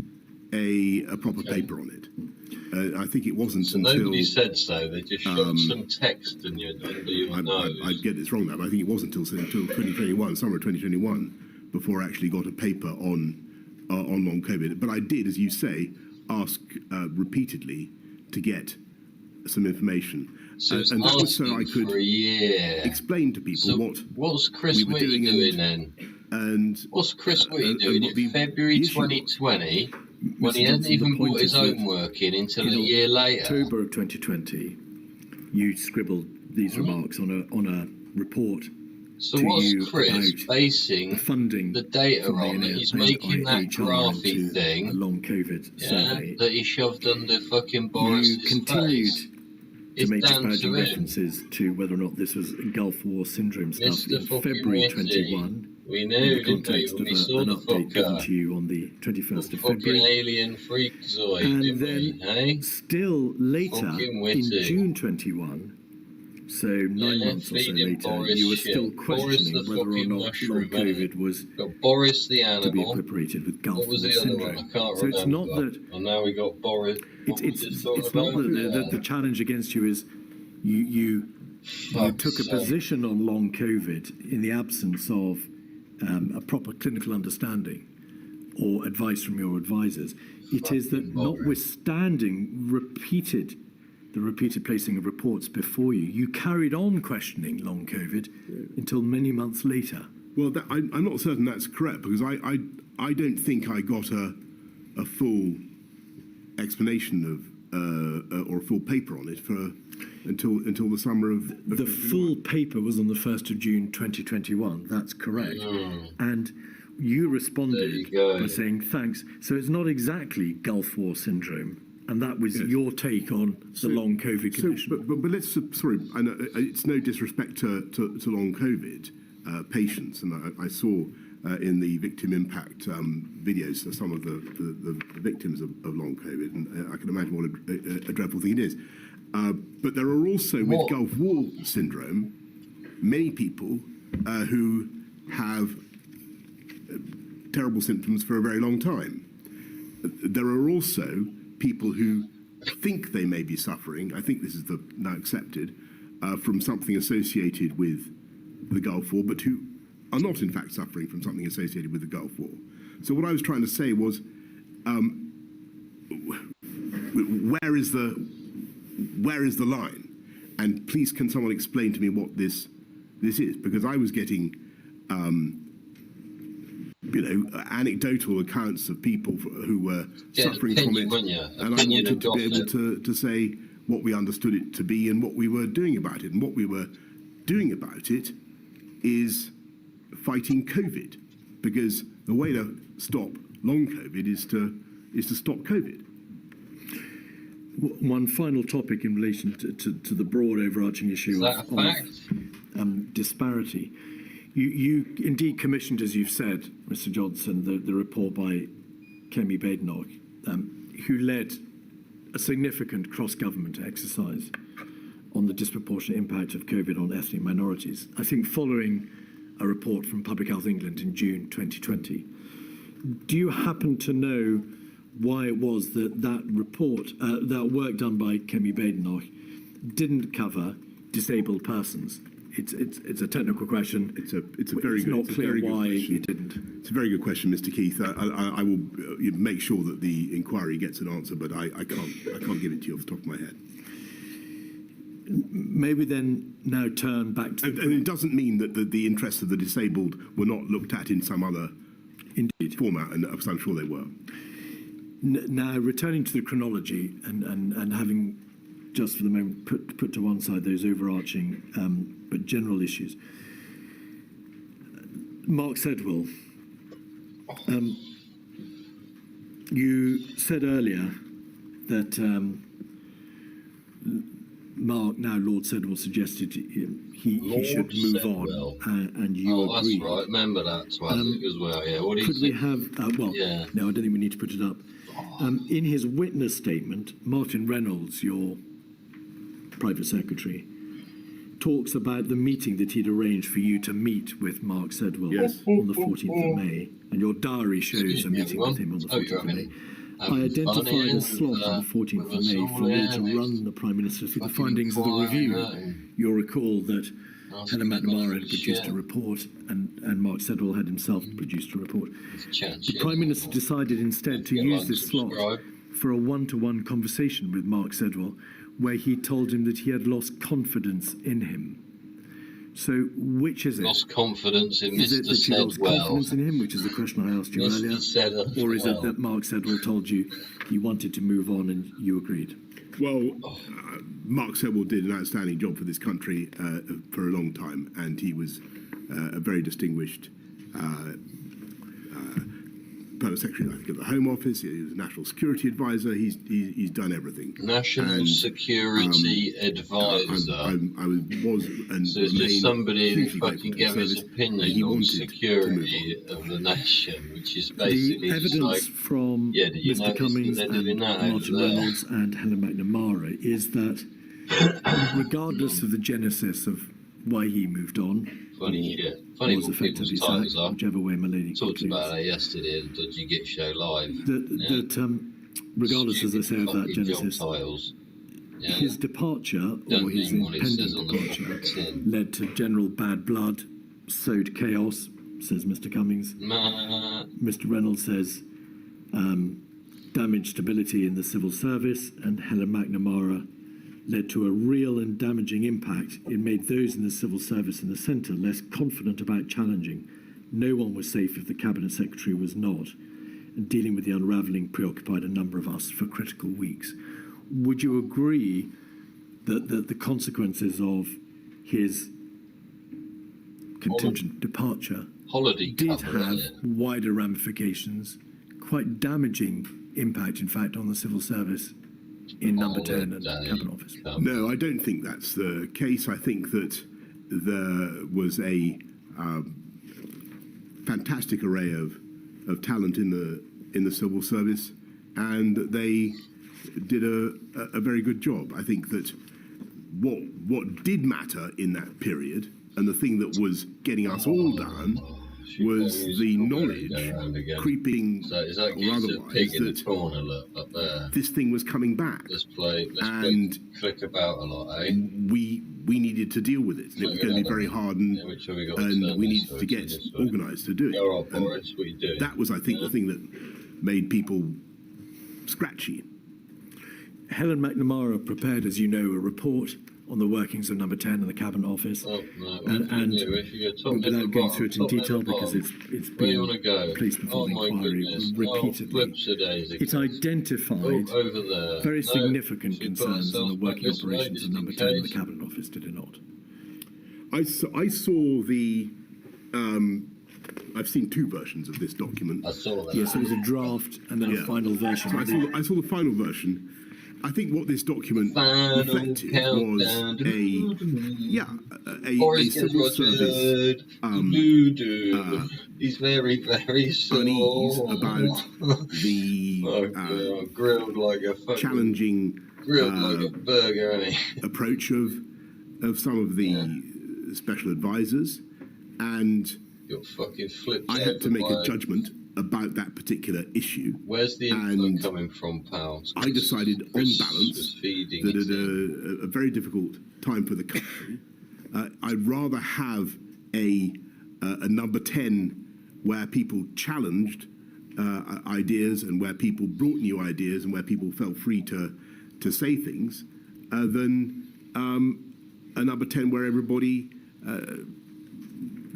a proper paper on it. I think it wasn't until... Nobody said so, they just shot some text under your nose. I'd get this wrong now, but I think it wasn't until 2021, summer of 2021, before I actually got a paper on long COVID. But I did, as you say, ask repeatedly to get some information. So and that was so I could explain to people what's Chris we were doing then? And what's Chris Whitty doing in February 2020 when he hadn't even put his homework in until a year later? October of 2020, you scribbled these remarks on a report So to what's you Chris about basing the funding the data from the on that he's making that NIHR graphy into thing, a long COVID survey? that he shoved under fucking You Boris's continued face? to It's make down disparaging to him. references to whether or not this was Gulf War syndrome stuff Mr. in fucking February Whitty. 21, We in knew, the didn't we, context when of we saw an the update given fucker? to you on the 21st of Fucking February. alien freakazoid, And didn't then, we, hey? still later, Fucking in Whitty. June 21, so 9 months or so feeding later, Boris you were shit. still Boris questioning the whether or fucking not long mushroom, COVID was Got Boris the to be animal. equiparated with Gulf What was War the other syndrome. one? I can't So remember. it's not that And now we got Boris. What we just talking it's not about? that the challenge against you is you took a position on long COVID in the absence of a proper clinical understanding or advice from your advisors. It is that notwithstanding the repeated placing of reports before you, you carried on questioning long COVID until many months later. Well, I'm not certain that's correct, because I don't think I got a full explanation of or a full paper on it until the summer of the full paper was on the 1st of June 2021. That's correct. And you responded by saying thanks. So it's not exactly Gulf War syndrome, and that was your take on the long COVID condition. But let's sorry, I know it's no disrespect to long COVID patients, and I saw in the victim impact videos some of the victims of long COVID, and I can imagine what a dreadful thing it is. But there are also, with Gulf War syndrome, many people who have terrible symptoms for a very long time. There are also people who think they may be suffering, I think this is now accepted, from something associated with the Gulf War, but who are not in fact suffering from something associated with the Gulf War. So what I was trying to say was, where is the line? And please, can someone explain to me what this is? Because I was getting, anecdotal accounts of people who were suffering from it, and I wanted to be able to say what we understood it to be and what we were doing about it. And what we were doing about it is fighting COVID, because the way to stop long COVID is to stop COVID. One final topic in relation to the broad overarching issue of disparity. You indeed commissioned, as you've said, Mr. Johnson, the report by Kemi Badenoch, who led a significant cross-government exercise on the disproportionate impact of COVID on ethnic minorities, I think following a report from Public Health England in June 2020. Do you happen to know why it was that report, that work done by Kemi Badenoch, didn't cover disabled persons? It's a technical question. It's not clear why it didn't. It's a very good question, Mr. Keith. I will make sure that the inquiry gets an answer, but I can't give it to you off the top of my head. Maybe then now turn back to... And it doesn't mean that the interests of the disabled were not looked at in some other format, and I'm sure they were. Now, returning to the chronology and having just for the moment put to one side those overarching but general issues. Mark Sedwill, you said earlier that Mark, now Lord Sedwill, suggested he should move on, and you agreed. That's right. Remember that as well. Yeah. What do you think? Could we have? No, I don't think we need to put it up. In his witness statement, Martin Reynolds, your private secretary, talks about the meeting that he'd arranged for you to meet with Mark Sedwill on the 14th of May, and your diary shows a meeting with him on the 14th of May. I identified a slot on the 14th of May for me to run the Prime Minister through the findings of the review. You'll recall that Helen McNamara had produced a report, and Mark Sedwill had himself produced a report. The Prime Minister decided instead to use this slot for a one-to-one conversation with Mark Sedwill, where he told him that he had lost confidence in him. So, which is it? Lost confidence in Mr. Sedwill. Is it that you lost confidence in him, which is the question I asked you earlier? Or is it that Mark Sedwill told you he wanted to move on and you agreed? Well, Mark Sedwill did an outstanding job for this country for a long time, and he was a very distinguished permanent secretary, I think, of the Home Office. He was a national security advisor. He's done everything. National security advisor. I was and so it's just somebody who hugely fucking gave his opinion on security of the nation, which is basically the evidence like, from Mr. Cummings and Martin Reynolds and Helen McNamara is that regardless of the genesis of why he moved on, funny was what people's effectively titles sacked, are. whichever way my lady Talked concludes. about that yesterday at the Dodgy Git Show live. Regardless, as I say, of that genesis, his departure or his impending departure led to general bad blood, sowed chaos, says Mr. Cummings. Mr. Reynolds says damaged stability in the civil service, and Helen McNamara led to a real and damaging impact. It made those in the civil service in the centre less confident about challenging. No one was safe if the Cabinet Secretary was not, and dealing with the unravelling preoccupied a number of us for critical weeks. Would you agree that the consequences of his contingent departure did have wider ramifications, quite damaging impact, in fact, on the civil service in Number 10 and Cabinet Office? No, I don't think that's the case. I think that there was a fantastic array of talent in the civil service, and they did a very good job. I think that what did matter in that period, and the thing that was getting us all down, was the knowledge creeping, or otherwise, that this thing was coming back. Let's click about a lot, eh? We needed to deal with it. And it was going to be very hard, and we needed to get organised to do it. All right, Boris, what are you doing? That was, I think, the thing that made people scratchy. Helen McNamara prepared, as you know, a report on the workings of Number 10 and the Cabinet Office, and without going through it in detail, because it's been placed before the inquiry repeatedly, it identified very significant concerns in the working operations of Number 10 and the Cabinet Office, did it not? I saw the. I've seen two versions of this document. I saw that. Yes, it was a draft and then a final version. So I saw the final version. I think what this document reflected was a civil service he's very, very unease about the grilled like a fucking challenging like a burger, approach of some of the special advisors, and I had to make a judgment about that particular issue. Where's the info coming from, pal? I decided, on balance, that at a very difficult time for the country, I'd rather have a Number 10 where people challenged ideas, and where people brought new ideas, and where people felt free to say things, than a Number 10 where everybody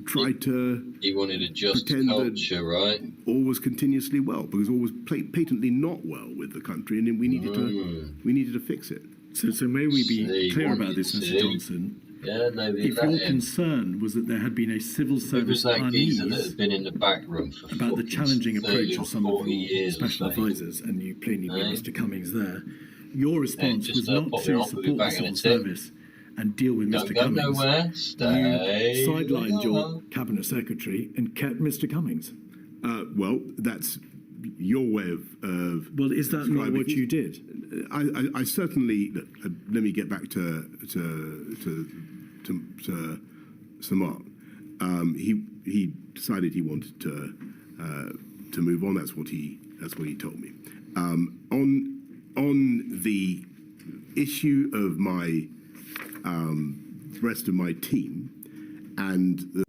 tried to he wanted a just pretend culture, right? All was continuously well, because all was patently not well with the country, and we needed to fix it. So may we be clear about this, Mr. Johnson? Yeah, no, if your concern was that there had been a civil service unease that had been in the back room for about the challenging approach of some of your special advisors, and you plainly met Mr. Cummings there, your response was not to support the civil service and deal with Mr. Cummings. You sidelined your Cabinet Secretary and kept Mr. Cummings. Well, that's your way of well, is that not what you did? I certainly. Let me get back to Sir Mark. He decided he wanted to move on. That's what he told me. On the issue of my rest of my team and the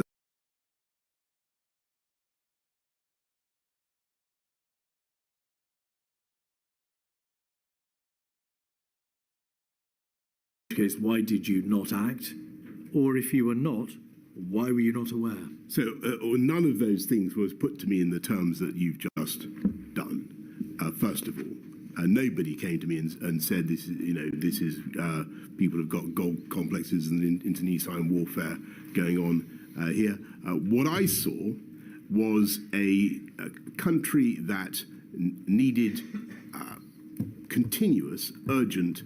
case, why did you not act? Or if you were not, why were you not aware? So none of those things was put to me in the terms that you've just done. First of all, nobody came to me and said this is people have got gold complexes and internecine warfare going on here. What I saw was a country that needed continuous, urgent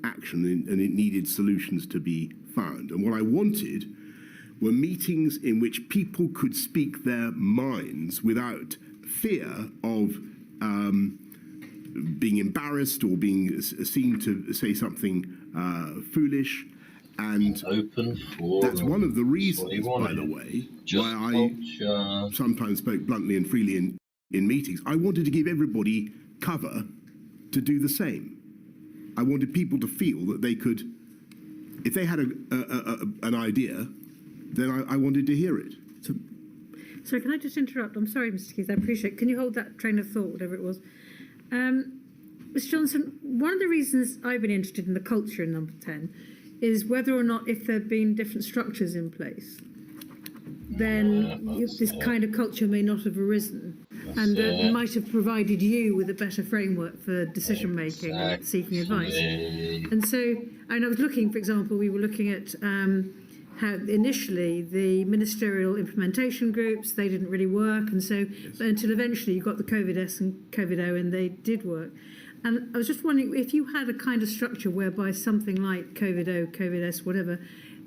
action, and it needed solutions to be found. And what I wanted were meetings in which people could speak their minds without fear of being embarrassed or being seen to say something foolish. And open for that's one of the reasons, by the way, why I sometimes spoke bluntly and freely in meetings. I wanted to give everybody cover to do the same. I wanted people to feel that they could, if they had an idea, then I wanted to hear it. Sorry, can I just interrupt? I'm sorry, Mr. Keith, I appreciate it. Can you hold that train of thought, whatever it was? Mr. Johnson, one of the reasons I've been interested in the culture in number 10 is whether or not, if there had been different structures in place, then this kind of culture may not have arisen, and that might have provided you with a better framework for decision making and seeking advice. And so, and I was looking, for example, we were looking at how initially the ministerial implementation groups, they didn't really work, and so until eventually you got the COVID-S and COVID-O, and they did work. And I was just wondering if you had a kind of structure whereby something like COVID-O, COVID-S, whatever,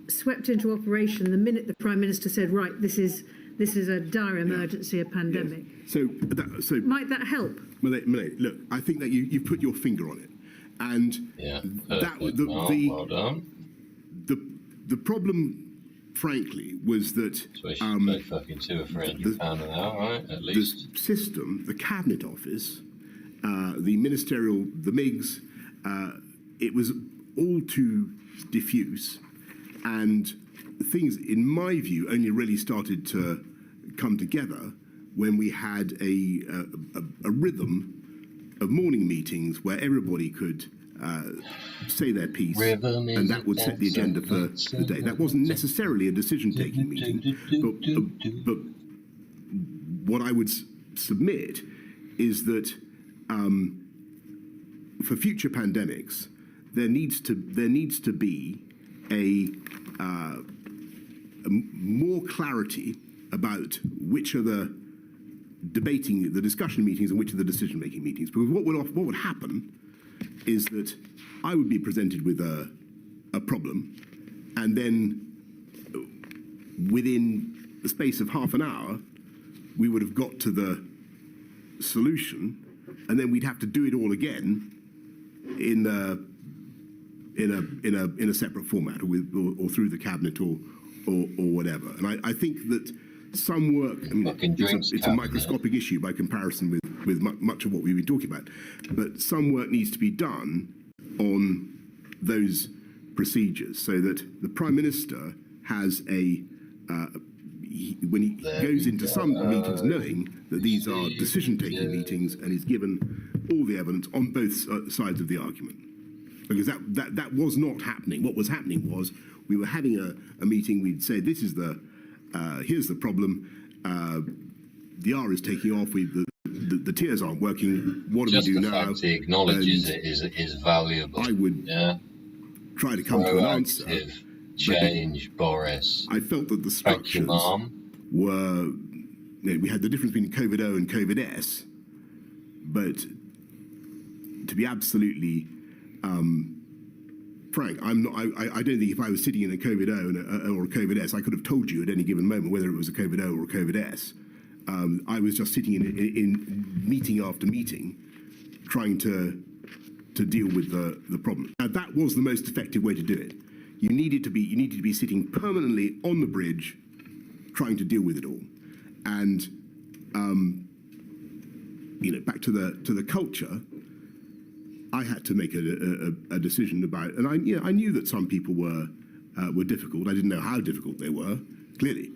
swept into operation the minute the Prime Minister said, right, this is a dire emergency, a pandemic. Yes. So might that help? Malay, look, I think that you've put your finger on it, and well done. The problem, frankly, was that So we should pay fucking £200 or £300 an hour, right? At least. The system, the Cabinet Office, the ministerial, the MIGs, it was all too diffuse, and things, in my view, only really started to come together when we had a rhythm of morning meetings where everybody could say their piece, and that would set the agenda for the day. That wasn't necessarily a decision-taking meeting, but what I would submit is that for future pandemics, there needs to be a more clarity about which are the discussion meetings and which are the decision-making meetings. Because what would happen is that I would be presented with a problem, and then within the space of half an hour, we would have got to the solution, and then we'd have to do it all again in a separate format, or through the cabinet, or whatever. And I think that some work, I mean, it's a microscopic issue by comparison with much of what we've been talking about, but some work needs to be done on those procedures so that the Prime Minister has when he goes into some meetings knowing that these are decision-taking meetings, and he's given all the evidence on both sides of the argument. Because that was not happening. What was happening was we were having a meeting, we'd say, this is here's the problem, the R is taking off, the tiers aren't working, what do we do now? Just the fact he acknowledges it is valuable. I would try to come to an answer. Change, Boris. I felt that the structures were, we had the difference between COVID-O and COVID-S, but to be absolutely frank, I don't think if I was sitting in a COVID-O or a COVID-S, I could have told you at any given moment whether it was a COVID-O or a COVID-S. I was just sitting in meeting after meeting, trying to deal with the problem. Now, that was the most effective way to do it. You needed to be sitting permanently on the bridge, trying to deal with it all. And back to the culture, I had to make a decision about, and I knew that some people were difficult. I didn't know how difficult they were, clearly.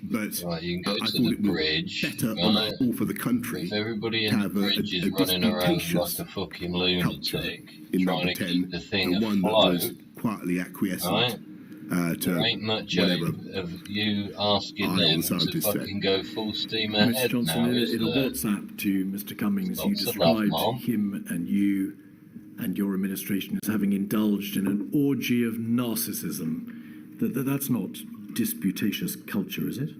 But you can go I to thought the it was bridge, better on the whole for the country. If everybody to in have the bridge is running around like a fucking lunatic, trying to keep the thing one that afloat, was quietly acquiescent. right? To there ain't much of you asking them to fucking go full steam ahead. Mr. Johnson, now, in a WhatsApp to Mr. Cummings, you described him and you and your administration as having indulged in an orgy of narcissism. That's not disputatious culture, is it?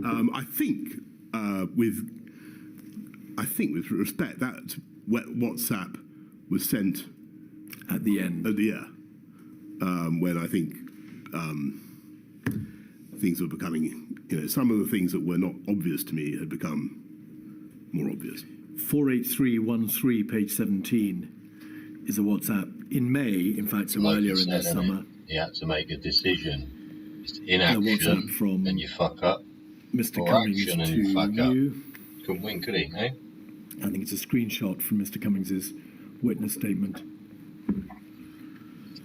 I think with respect, that WhatsApp was sent At the end. When I think things were becoming, some of the things that were not obvious to me had become more obvious. 48313, page 17, is a WhatsApp in May, in fact, so Like earlier you in the said, summer. You had to make a decision. It's WhatsApp inaction, from and you fuck up. Mr. Or Cummings action and to you fuck up. you. Couldn't win, could he, eh? I think it's a screenshot from Mr. Cummings's witness statement.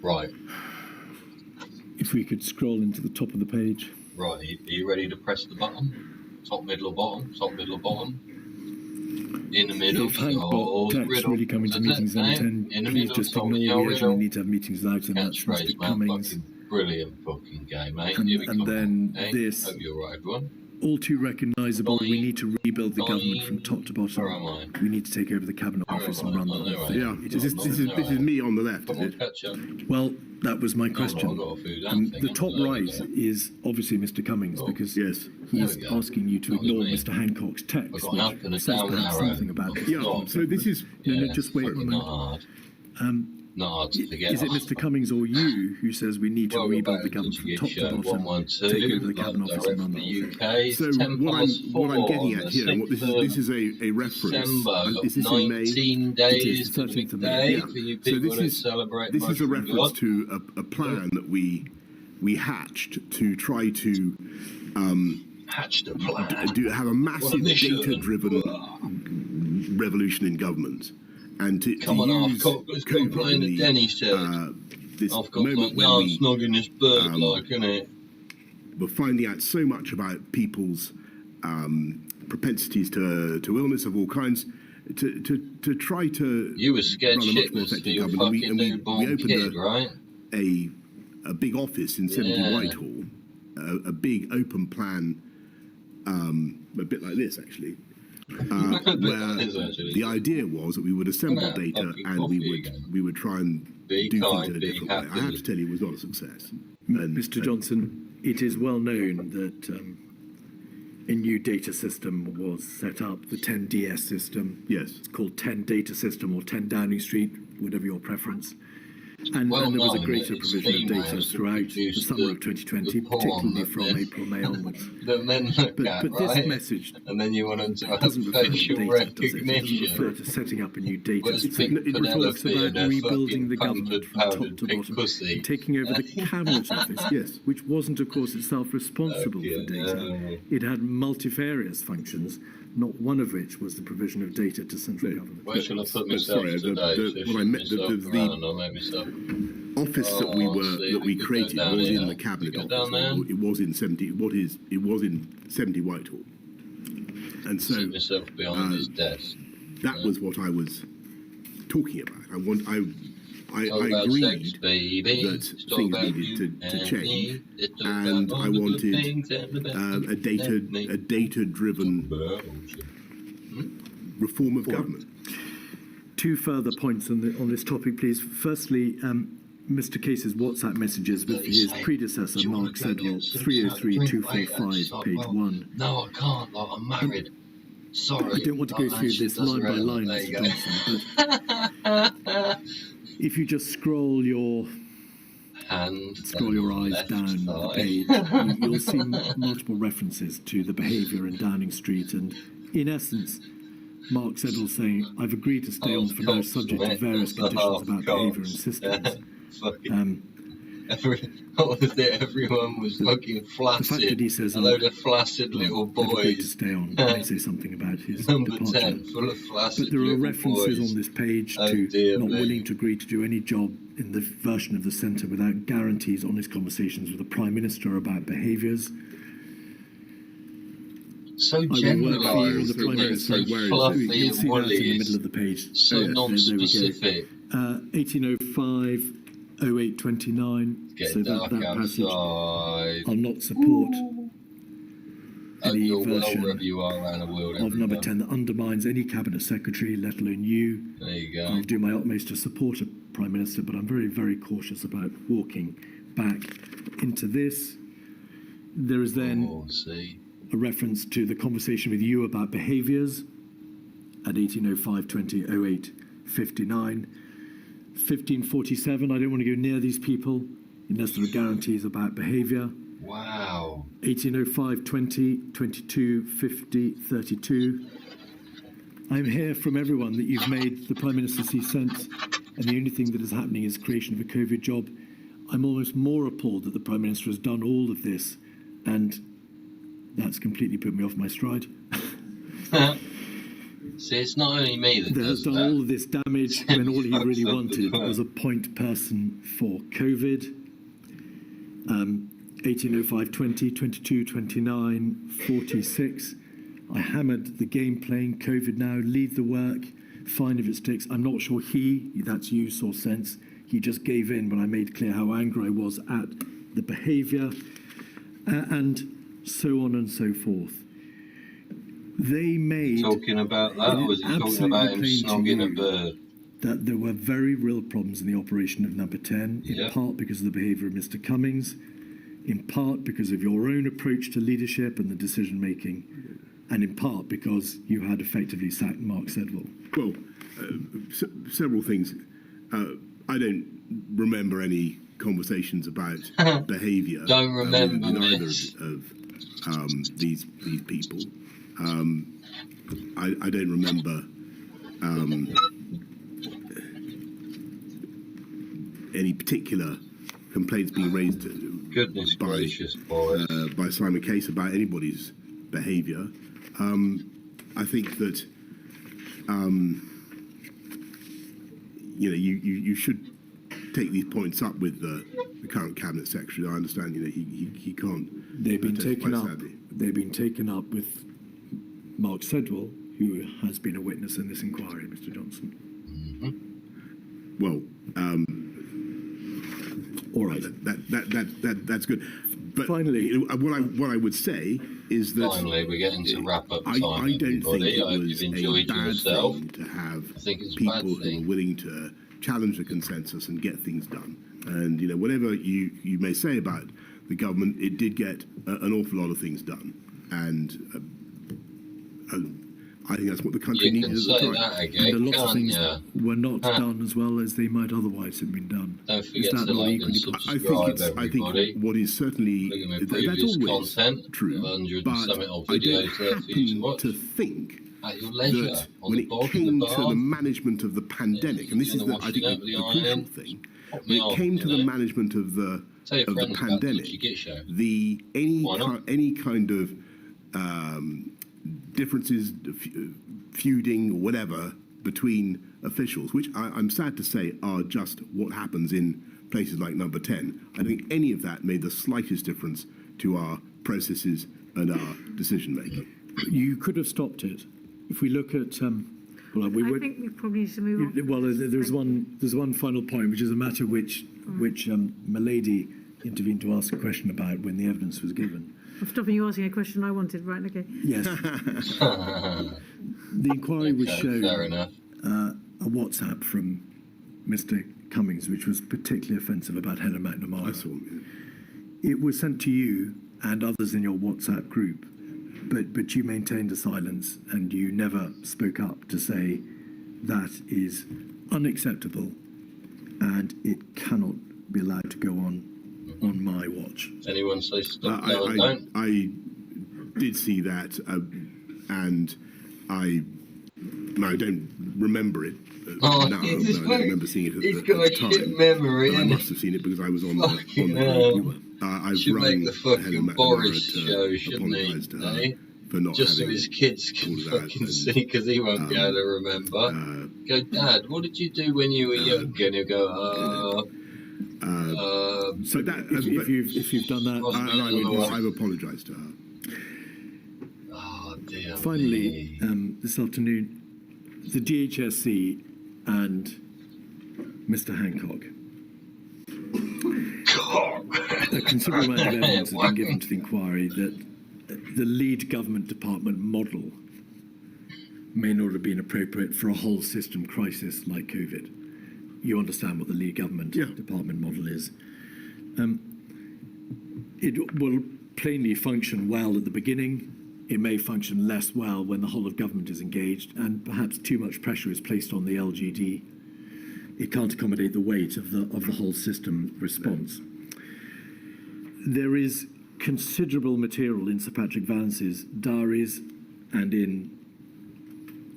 Right. If we could scroll into the top of the page. Right, are you ready to press the button? Top, middle, or bottom? Top, middle, or bottom? In the middle. If Hank got text really coming to meetings and attend, in the please middle, just top, ignore. in We your actually middle. need to have meetings without, and that's Catchphrase, Mr. man. Cummings. Fucking brilliant fucking game, mate. And- Here we and come. then eh? this. Hope you're right, everyone. All too recognisable. We Boing. need to rebuild the government Boing. from top to bottom. Where am I? We need to take over the cabinet Where office am and I? run the Oh, whole there I thing. Yeah, It this is- is me on the left, Come is on, it? catch up. Well, that was my question. I've got a food And thing, the haven't top I? right is obviously Mr. Cummings, Oh. because Yes. he's There we go. asking you to That was ignore me. Mr. Hancock's I've text, got an up and a which says down perhaps arrow. something about this. Yeah. So this is No, just wait a fucking moment. Not hard. Not hard to forget. Is it Mr. Cummings or you who says we need to Well, rebuild back the to government from the top to show, bottom, 112, take over the cabinet live office and direct run from the the whole thing? UK. So 10 what past I'm getting four at on here, and what this is a reference. December, Is this in May? 19 It is days the to the 13th of big May. day Yeah. for you So people this that is celebrate this is a Mushroom reference God. to a plan that we hatched to try to Hatched a plan. have a massive mission. data-driven revolution in government, and to Come on, use I've got COVID playing in the Denny's shirt. this I've got moment like, when no, we snogging this bird, like, innit? were finding out so much about people's propensities to illness of all kinds, to try to You were scared run a much more shitless for effective your government. fucking We newborn opened kid, right? a big office in 70 Yeah. Whitehall, a big open plan, a bit like this actually, where the idea was that we would assemble Yeah, data fucking and coffee again. we would try and Be do kind, things in a be different way. I happy. have to tell you, it was not a success. And, Mr. Johnson, it is well known that a new data system was set up, the 10DS system. yes, It's called 10 Data System or 10 Downing Street, whatever your preference. And Well there was a known greater that it's provision of data females that throughout the produce summer of the 2020, porn particularly that from men- April, May onwards. That men look But at, this right? message And then you want them to have doesn't refer to facial data, does it? It doesn't recognition. refer to setting up a new data Where's system. Pink It talks Penelope about and her rebuilding the fucking government from powdered top to pink bottom, pussy? and taking over the cabinet office, Yes. which wasn't, of course, itself responsible Okay, for data. no. It had multifarious functions, not one of which was the provision of data to central government. Where shall I put But myself sorry, today? what I Shift meant, myself the around, I'll make myself... office that see, we we could go created down was here. in the cabinet We go office. down there? It was in 70 Whitehall, and so Sit myself behind his desk. that was what I was talking about. I Talk about sex, agreed baby. that Let's talk things about needed you to and change, me. Let's talk and about I all the good wanted things and the bad a things and me. data-driven reform of government. Two further points on this topic, please. Firstly, Mr. Case's WhatsApp messages with his predecessor, Mark Sedwell, 303245, page 1. No, I can't. Like, I'm married. Sorry. I don't want to go through this line by line, There Mr. you go. Johnson, but if you just scroll your eyes left down the thigh. page, you'll see multiple references to the behaviour in Downing Street, and in essence, Mark Sedwell saying, "I've agreed to stay on for now, subject to various conditions about behaviour and systems." What was it? Everyone was fucking flaccid. The fact that he says, a load of flaccid little "I've agreed to boys. stay on," may say something about his Number departure. 10, full of flaccid But there are little references boys. on this page Oh, to dear not me. willing to agree to do any job in the version of the centre without guarantees on his conversations with the Prime Minister about behaviours. So I will work for you and generalised, the Prime Minister. so fluffy You'll and see that in the woolly, middle of the page. so There we go. non-specific. 1805 0829. Get So dark that passage outside. I'll not support any You're well version wherever you are around the world. of number everyone. 10 that undermines any cabinet secretary, let alone you. There you go. I'll do my utmost to support a Prime Minister, but I'm very, very cautious about walking back into this. There is then a reference to the conversation with you about behaviours at 1805 20 08 59. 1547, I don't want to go near these people unless there are guarantees about behaviour. Wow. 1805 20 22 50 32. I'm here from everyone that you've made the Prime Minister see sense, and the only thing that is happening is creation of a COVID job. I'm almost more appalled that the Prime Minister has done all of this, and that's completely put me off my stride. See, it's not only me that has done all of this damage when all he really wanted was a point person for COVID. 1805 20 22 29 46. I hammered the game playing COVID now, lead the work, fine if it sticks. I'm not sure that's you, saw sense. He just gave in when I made clear how angry I was at the behaviour, and so on and so forth. They made talking about that, or was he talking about him snogging a bird? That there were very real problems in the operation of Number 10, in part because of the behaviour of Mr. Cummings, in part because of your own approach to leadership and the decision making, and in part because you had effectively sacked Mark Sedwill. Well, several things. I don't remember any conversations about behaviour. Don't remember with either of these people. I don't remember any particular complaints being raised. Goodness gracious, Boris. By Simon Case about anybody's behaviour. I think that you should take these points up with the current cabinet secretary. I understand he can't. They've been taken up. They've been taken up with Mark Sedwill, who has been a witness in this inquiry, Mr. Johnson. Mm-hmm. Well, all right. That's good. But finally, what I would say is that finally we're getting to wrap up time. I don't think it was a bad yourself. thing to have people who are willing to challenge the consensus and get things done. And whatever you may say about the government, it did get an awful lot of things done. And I think that's what the country needed at the time. Again, and a lot of things were not done as well as they might otherwise have been done. Don't forget to like and subscribe, I think what is certainly that's always true, but I don't happen to think at your leisure, that when it came to the management of the pandemic, and this is I think the crucial thing, when it came to the management of the pandemic, any kind of differences, feuding, or whatever, between officials, which I'm sad to say are just what happens in places like Number 10. I don't think any of that made the slightest difference to our processes and our decision making. You could have stopped it. If we look at, I think we probably need to move on. Well, there's one final point, which is a matter which Milady intervened to ask a question about when the evidence was given. I'm stopping you asking a question I wanted. Right, okay. Yes. The inquiry was shown a WhatsApp from Mr. Cummings, which was particularly offensive about Helen McNamara. I saw it. It was sent to you and others in your WhatsApp group, but you maintained a silence and you never spoke up to say that is unacceptable and it cannot be allowed to go on my watch. Anyone say stop? I did see that, and I don't remember it. I don't remember seeing it at the time. Memory, I must have seen it because I was on the I've rung the Boris show, shouldn't he? To her for not just so his kids can fucking see, because he won't be able to remember. Go, Dad, what did you do when you were young? And he'll go, so that if you've done that, I've apologised to her. Oh dear. Finally, this afternoon, the DHSC and Mr. Hancock. A considerable amount of evidence has been given to the inquiry that the lead government department model may not have been appropriate for a whole system crisis like COVID. You understand what the lead government department model is. It will plainly function well at the beginning. It may function less well when the whole of government is engaged, and perhaps too much pressure is placed on the LGD. It can't accommodate the weight of the whole system response. There is considerable material in Sir Patrick Vallance's diaries and in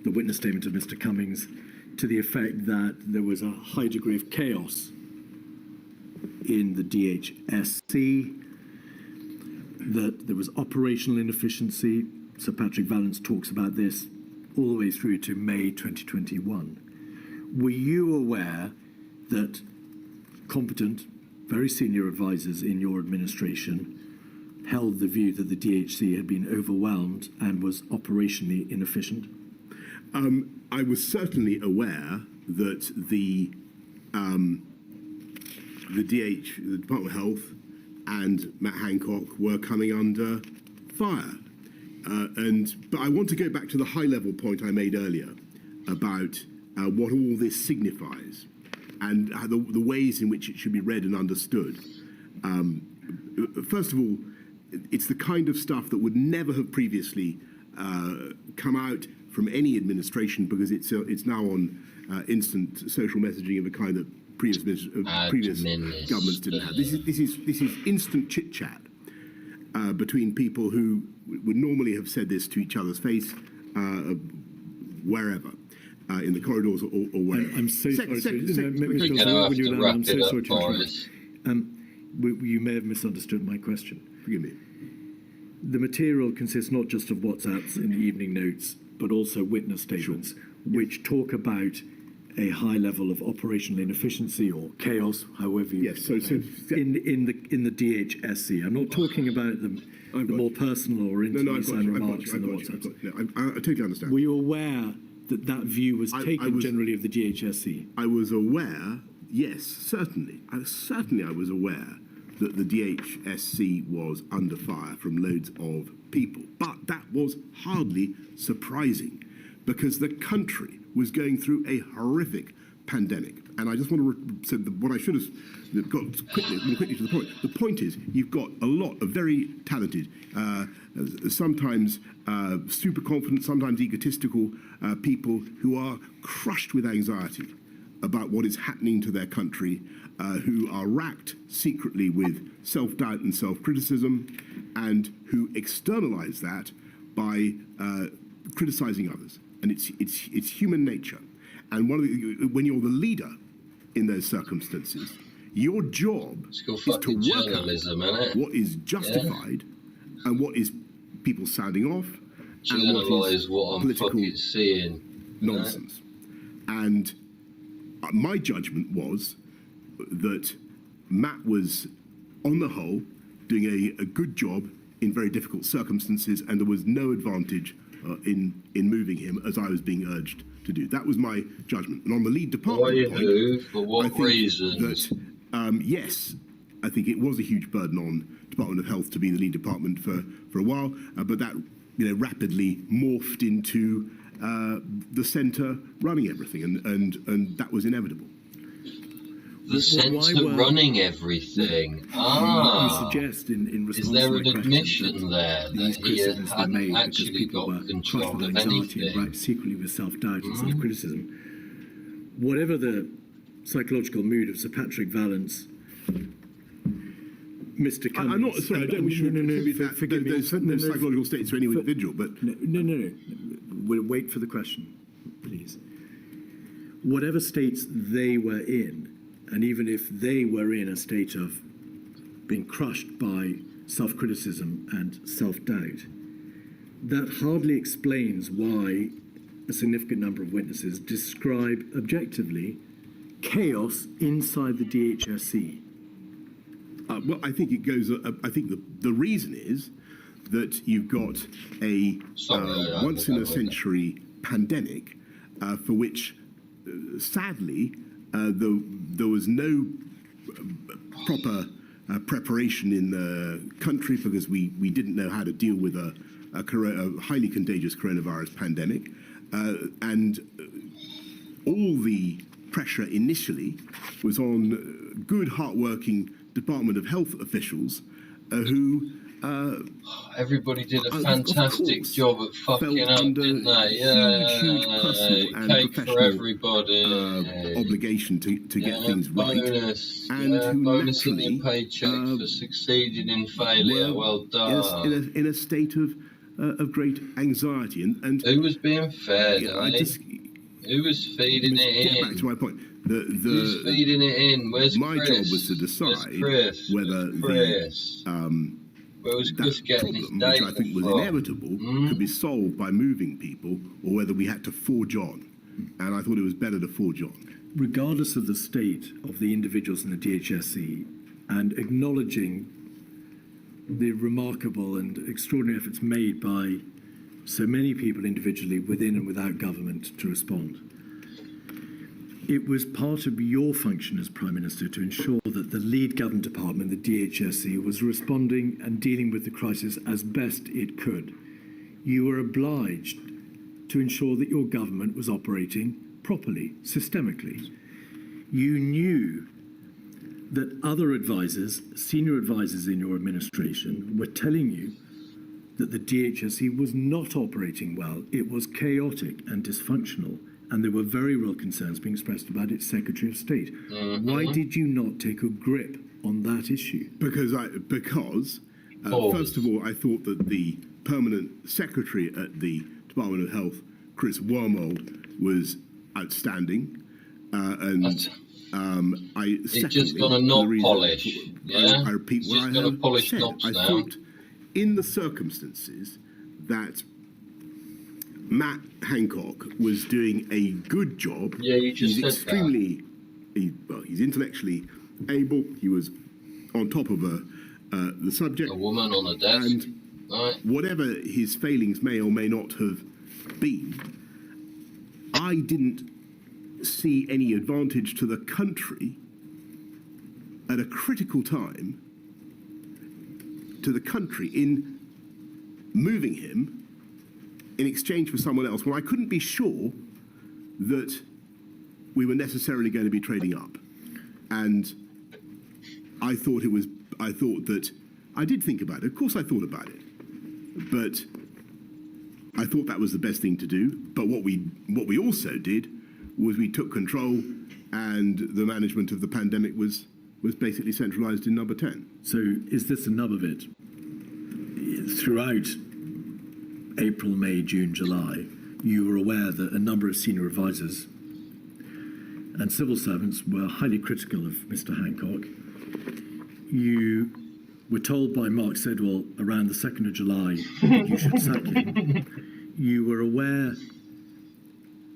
the witness statement of Mr. Cummings to the effect that there was a high degree of chaos in the DHSC, that there was operational inefficiency. Sir Patrick Vallance talks about this all the way through to May 2021. Were you aware that competent, very senior advisors in your administration held the view that the DHC had been overwhelmed and was operationally inefficient? I was certainly aware that the Department of Health and Matt Hancock were coming under fire. But I want to go back to the high-level point I made earlier about what all this signifies and how the ways in which it should be read and understood. First of all, it's the kind of stuff that would never have previously come out from any administration, because it's now on instant social messaging of a kind that previous governments didn't have. This is instant chit chat between people who would normally have said this to each other's face, wherever, in the corridors or wherever. I'm so sorry. Boris. You may have misunderstood my question. Forgive me. The material consists not just of WhatsApps and evening notes, but also witness statements, which talk about a high level of operational inefficiency or chaos, however you in the DHSC. I'm not talking about the more personal or intimate remarks in the WhatsApp. I totally understand. Were you aware that that view was taken generally of the DHSC? I was aware, yes, certainly. I was aware that the DHSC was under fire from loads of people. But that was hardly surprising, because the country was going through a horrific pandemic. And I just want to say what I should have got more quickly to the point. The point is, you've got a lot of very talented, sometimes super confident, sometimes egotistical people who are crushed with anxiety about what is happening to their country, who are racked secretly with self-doubt and self-criticism, and who externalize that by criticizing others. And it's human nature. And when you're the leader in those circumstances, your job is to work out what is justified and what is people sounding off, and what is political nonsense. And my judgment was that Matt was, on the whole, doing a good job in very difficult circumstances, and there was no advantage in moving him, as I was being urged to do. That was my judgment. And on the lead department for what reasons? Yes, I think it was a huge burden on Department of Health to be the lead department for a while, but that rapidly morphed into the centre running everything, and that was inevitable. The centre running everything. You suggest in response is there to an admission there these that he criticisms were hadn't made because actually people got were control crushed with of anxiety and anything? racked secretly with self-doubt and self-criticism? Whatever the psychological mood of Sir Patrick Vallance, Mr. Cummings... I'm not sorry. I don't wish to attribute those psychological states to any individual, but no. We'll wait for the question, please. Whatever states they were in, and even if they were in a state of being crushed by self-criticism and self-doubt, that hardly explains why a significant number of witnesses describe objectively chaos inside the DHSC. Well, I think it goes. I think the reason is that you've got a once-in-a-century pandemic for which, sadly, there was no proper preparation in the country, because we didn't know how to deal with a highly contagious coronavirus pandemic, and all the pressure initially was on good, hard-working Department of Health officials who Everybody did a of fantastic course, job at fucking up, under didn't they? Yeah, huge personal and cake for professional everybody. obligation to get things right, bonus, and who bonus in naturally your paycheck for succeeding in failure. were Well done. in a state of great anxiety. And Who was being fed? I just Who was feeding it get in? back to my point. Who's feeding it in? Where's My Chris? job was to decide whether Chris? Where was Chris that getting his problem, data which I think was from? inevitable, could be solved by moving people, or whether we had to forge on. And I thought it was better to forge on. Regardless of the state of the individuals in the DHSE, and acknowledging the remarkable and extraordinary efforts made by so many people individually within and without government to respond, it was part of your function as Prime Minister to ensure that the lead government department, the DHSE, was responding and dealing with the crisis as best it could. You were obliged to ensure that your government was operating properly, systemically. You knew that other advisors, senior advisors in your administration, were telling you that the DHSE was not operating well. It was chaotic and dysfunctional, and there were very real concerns being expressed about its Secretary of State. Why did you not take a grip on that issue? Because first of all, I thought that the permanent secretary at the Department of Health, Chris Wormald, was outstanding, He's just gonna knob polish. Yeah, I repeat he's what just I gonna have polish said. knobs I now. thought, in the circumstances, that Matt Hancock was doing a good job. Yeah, you just he's said that. He's intellectually able. He was on top of the subject. A woman on the desk. And right. whatever his failings may or may not have been, I didn't see any advantage to the country at a critical time to the country in moving him in exchange for someone else when I couldn't be sure that we were necessarily going to be trading up. And I did think about it. Of course I thought about it. But I thought that was the best thing to do. But what we also did was we took control, and the management of the pandemic was basically centralised in Number 10. So is this the nub of it? Throughout April, May, June, July, you were aware that a number of senior advisors and civil servants were highly critical of Mr. Hancock. You were told by Mark Sedwell around the 2nd of July that you should sack him. You were aware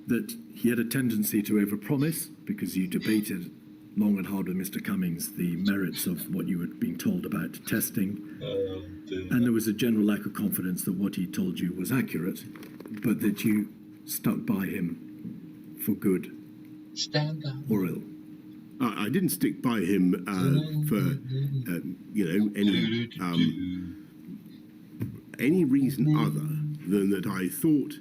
that he had a tendency to overpromise because you debated long and hard with Mr. Cummings the merits of what you were being told about testing. And there was a general lack of confidence that what he told you was accurate, but that you stuck by him for good. Stand up. Or ill. I didn't stick by him for any reason other than that I thought,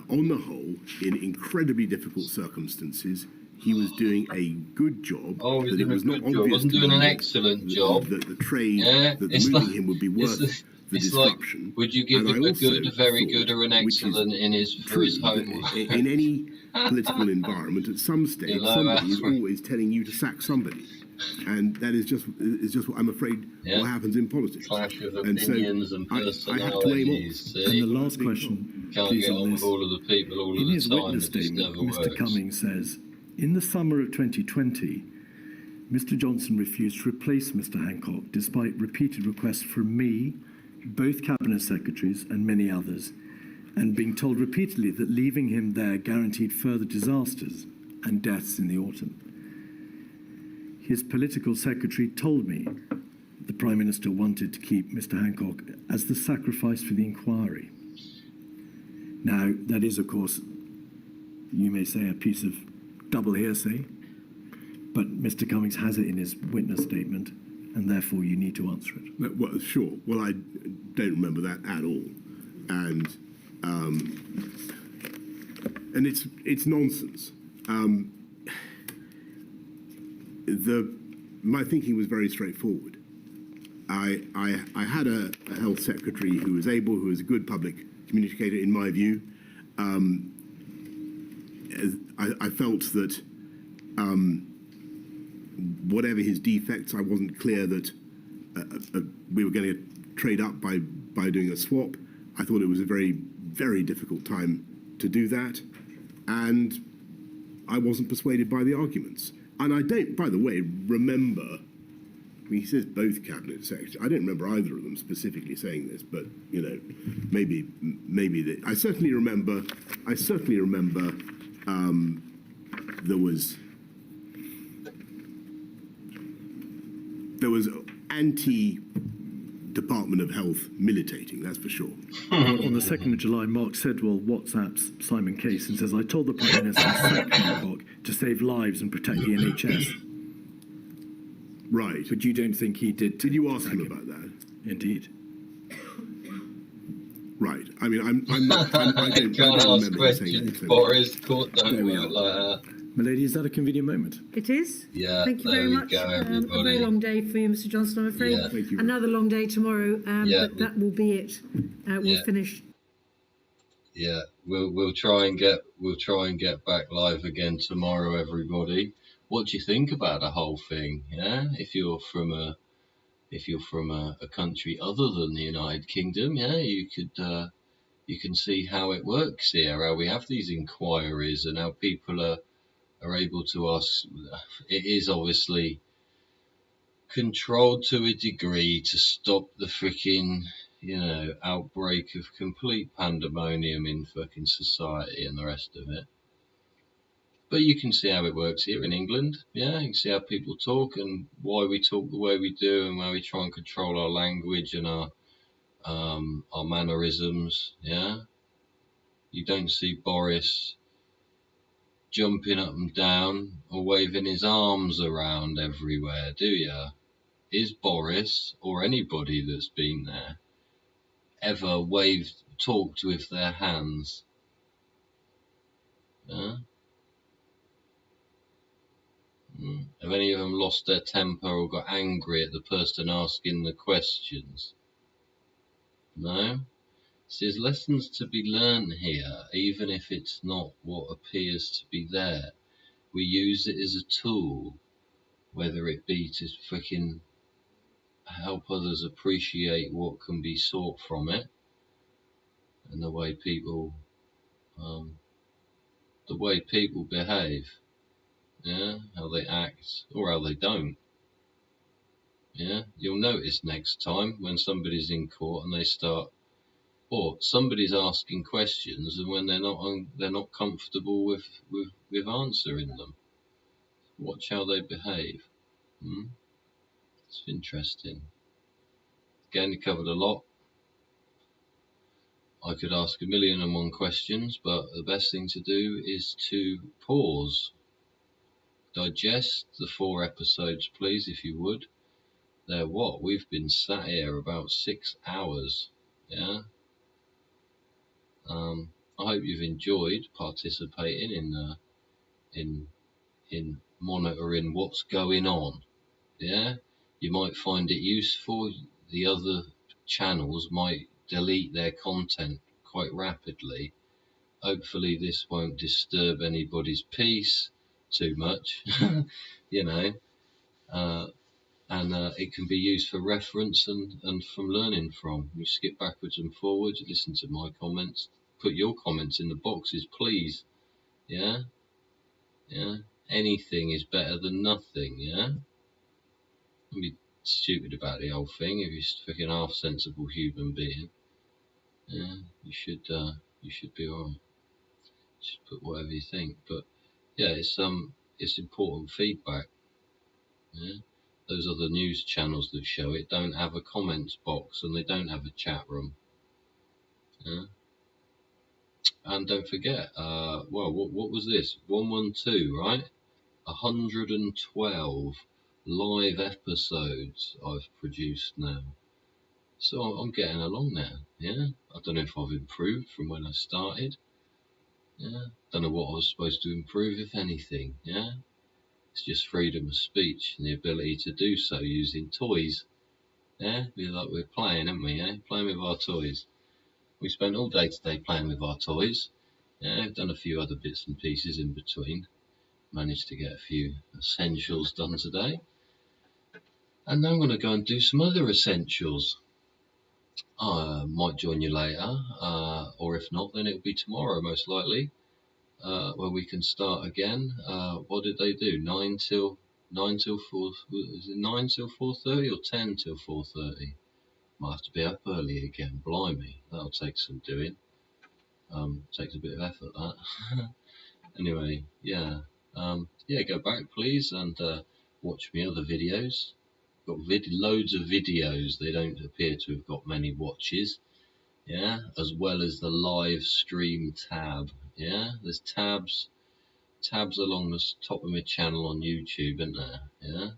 on the whole, in incredibly difficult circumstances, he was doing a good job. Oh, he was that doing it was a not good job. obvious Wasn't to doing me an excellent job. that the trade, Yeah, that it's moving like- him would be worth the It's disruption. like, would you give And him I a also good, a very good, thought, or an which is excellent in his for his true, that homework? in any political environment, at some stage, You know, somebody is that's right. always telling you to sack somebody, and that is just what I'm afraid what happens in politics. Clash of And so opinions and I have to aim personalities. off. And the See? last question, Can't please, get on on this. with all of the people all In of his the time. witness It just statement, never Mr. works. Cummings says, in the summer of 2020, Mr. Johnson refused to replace Mr. Hancock despite repeated requests from me, both cabinet secretaries and many others, and being told repeatedly that leaving him there guaranteed further disasters and deaths in the autumn. His political secretary told me the Prime Minister wanted to keep Mr. Hancock as the sacrifice for the inquiry. Now, that is, of course, you may say, a piece of double hearsay, but Mr. Cummings has it in his witness statement, and therefore you need to answer it. Well, sure. Well, I don't remember that at all, and it's nonsense. My thinking was very straightforward. I had a health secretary who was able, who was a good public communicator, in my view. I felt that whatever his defects, I wasn't clear that we were going to trade up by doing a swap. I thought it was a very, very difficult time to do that, and I wasn't persuaded by the arguments. And I don't, by the way, remember, I mean, he says both cabinet secretaries. I don't remember either of them specifically saying this, but you know, maybe I certainly remember there was anti-Department of Health militating, that's for sure. On the 2nd of July, Mark Sedwell WhatsApps Simon Case and says, I told the Prime Minister to save lives and protect the NHS. Right. But you don't think he did? Did you ask him about that? Indeed. Right. I mean, I don't can't ask remember questions, Boris. Court don't work like that. Milady, is that a convenient moment? It is. Yeah. Thank you very much. Go, a everybody. very long day for you, Mr. Johnson, I'm afraid. Yeah. Thank you. Another long day tomorrow, Yeah. but that will be it. We'll finish. Yeah, we'll try and get back live again tomorrow, everybody. What do you think about the whole thing? Yeah, if you're from a country other than the United Kingdom, yeah, you can see how it works here, how we have these inquiries and how people are able to ask. It is obviously controlled to a degree to stop the freaking, outbreak of complete pandemonium in fucking society and the rest of it. But you can see how it works here in England. Yeah, you can see how people talk and why we talk the way we do and why we try and control our language and our mannerisms. Yeah, you don't see Boris jumping up and down or waving his arms around everywhere, do you? Is Boris or anybody that's been there ever talked with their hands? Yeah? Have any of them lost their temper or got angry at the person asking the questions? No? So there's lessons to be learned here, even if it's not what appears to be there. We use it as a tool, whether it be to freaking help others appreciate what can be sought from it, and the way people behave, yeah, how they act or how they don't. Yeah, you'll notice next time when somebody's in court and they start, or somebody's asking questions, and when they're not comfortable with answering them, watch how they behave. It's interesting. Again, covered a lot. I could ask 1,000,001 questions, but the best thing to do is to pause. Digest the 4 episodes, please, if you would. We've been sat here about 6 hours. Yeah. I hope you've enjoyed participating in monitoring what's going on. Yeah. You might find it useful. The other channels might delete their content quite rapidly. Hopefully this won't disturb anybody's peace too much, and it can be used for reference and from learning from. You skip backwards and forwards, listen to my comments, put your comments in the boxes, please. Yeah, anything is better than nothing. Yeah, don't be stupid about the whole thing. If you're a freaking half sensible human being, yeah, you should be alright. Just put whatever you think, but yeah, it's important feedback. Yeah, those other news channels that show it don't have a comments box and they don't have a chat room. Yeah, and don't forget, what was this? 112, right? 112 live episodes I've produced now. So I'm getting along now. Yeah, I don't know if I've improved from when I started. Yeah, don't know what I was supposed to improve, if anything. Yeah, it's just freedom of speech and the ability to do so using toys. Yeah, we're playing, haven't we? Yeah, playing with our toys. We spent all day today playing with our toys. Yeah, I've done a few other bits and pieces in between. Managed to get a few essentials done today. And now I'm going to go and do some other essentials. I might join you later, or if not, then it'll be tomorrow most likely, where we can start again. What did they do? 9 till 4? Is it 9 till 4:30 or 10 till 4:30? Might have to be up early again. Blimey, that'll take some doing. Takes a bit of effort that. Anyway, yeah, go back please and watch me other videos. Got loads of videos. They don't appear to have got many watches. Yeah, as well as the live stream tab. Yeah, there's tabs along the top of my channel on YouTube, isn't there? Yeah,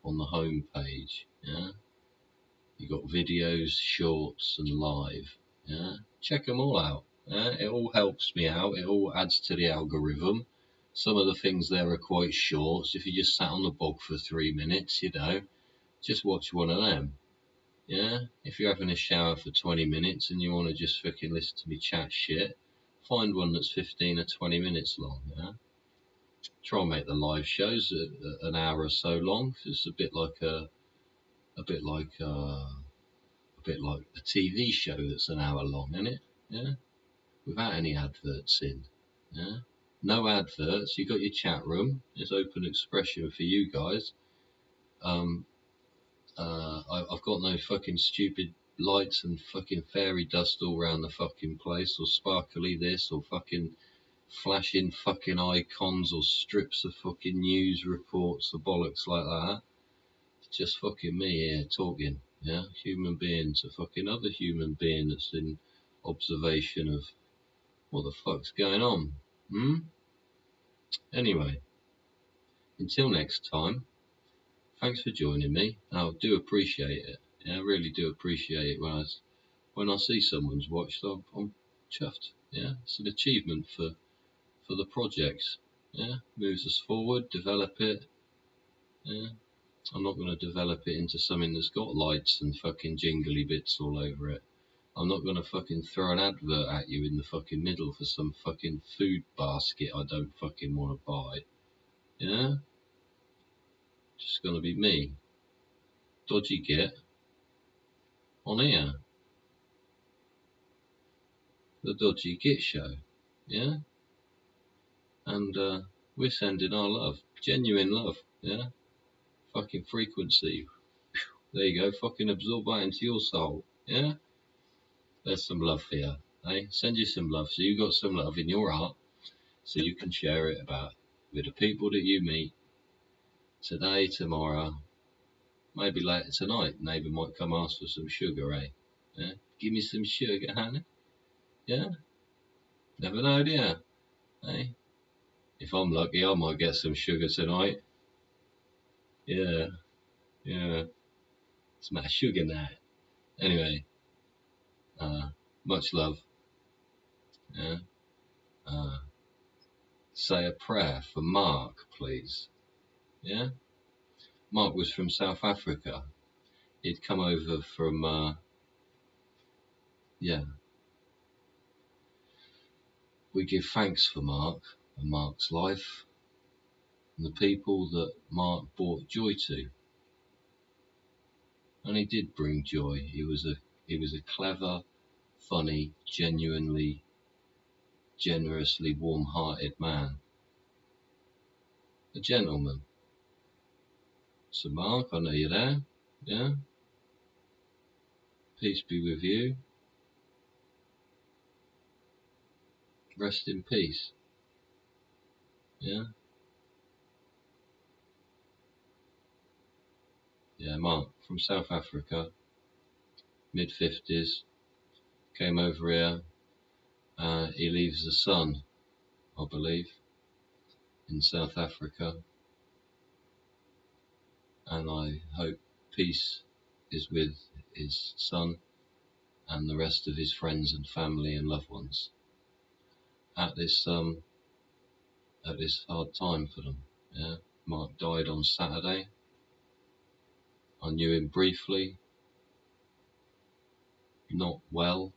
on the home page. Yeah, you got videos, shorts, and live. Yeah, check them all out. Yeah, it all helps me out. It all adds to the algorithm. Some of the things there are quite short. So if you just sat on the bog for 3 minutes, just watch one of them. Yeah, if you're having a shower for 20 minutes and you want to just fucking listen to me chat shit, find one that's 15 or 20 minutes long. Yeah, try and make the live shows an hour or so long. It's a bit like a TV show that's an hour long, isn't it? Yeah, without any adverts in. Yeah, no adverts. You got your chat room. It's open expression for you guys. I've got no fucking stupid lights and fucking fairy dust all around the fucking place, or sparkly this, or fucking flashing fucking icons, or strips of fucking news reports, or bollocks like that. It's just fucking me here talking, yeah? Human being to fucking other human being that's in observation of what the fuck's going on. Anyway, until next time, thanks for joining me. I do appreciate it. Yeah, I really do appreciate it when I see someone's watched. I'm chuffed. Yeah, it's an achievement for the project. Yeah, moves us forward, develop it. Yeah, I'm not going to develop it into something that's got lights and fucking jingly bits all over it. I'm not going to fucking throw an advert at you in the fucking middle for some fucking food basket I don't fucking want to buy. Yeah, just going to be me. Dodgy Git on here. The Dodgy Git Show. Yeah, and we're sending our love, genuine love. Yeah, fucking frequency. There you go, fucking absorb that into your soul. Yeah, there's some love here. Hey, send you some love, so you got some love in your heart, so you can share it about with the people that you meet today, tomorrow, maybe later tonight. Neighbour might come ask for some sugar, eh? Yeah, give me some sugar, honey. Yeah, never know, do you? Hey, if I'm lucky, I might get some sugar tonight. Yeah, it's my sugar night. Anyway, much love. Yeah. Say a prayer for Mark, please. Yeah? Mark was from South Africa. He'd come over from, we give thanks for Mark and Mark's life and the people that Mark brought joy to. And he did bring joy. He was a clever, funny, genuinely, generously warm-hearted man. A gentleman. So Mark, I know you're there. Yeah? Peace be with you. Rest in peace. Yeah? Yeah, Mark, from South Africa, mid-50s, came over here. He leaves a son, I believe, in South Africa. And I hope peace is with his son and the rest of his friends and family and loved ones at this hard time for them. Yeah, Mark died on Saturday. I knew him briefly. not well,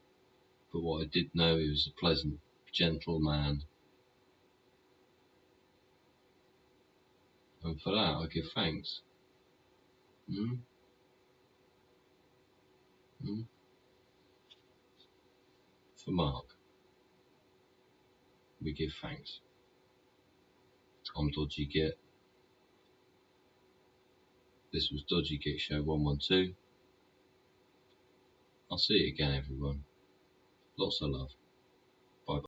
but what I did know, he was a pleasant, gentle man. And for that, I give thanks. For Mark, we give thanks. I'm Dodgy Git. This was Dodgy Git Show 112. I'll see you again, everyone. Lots of love.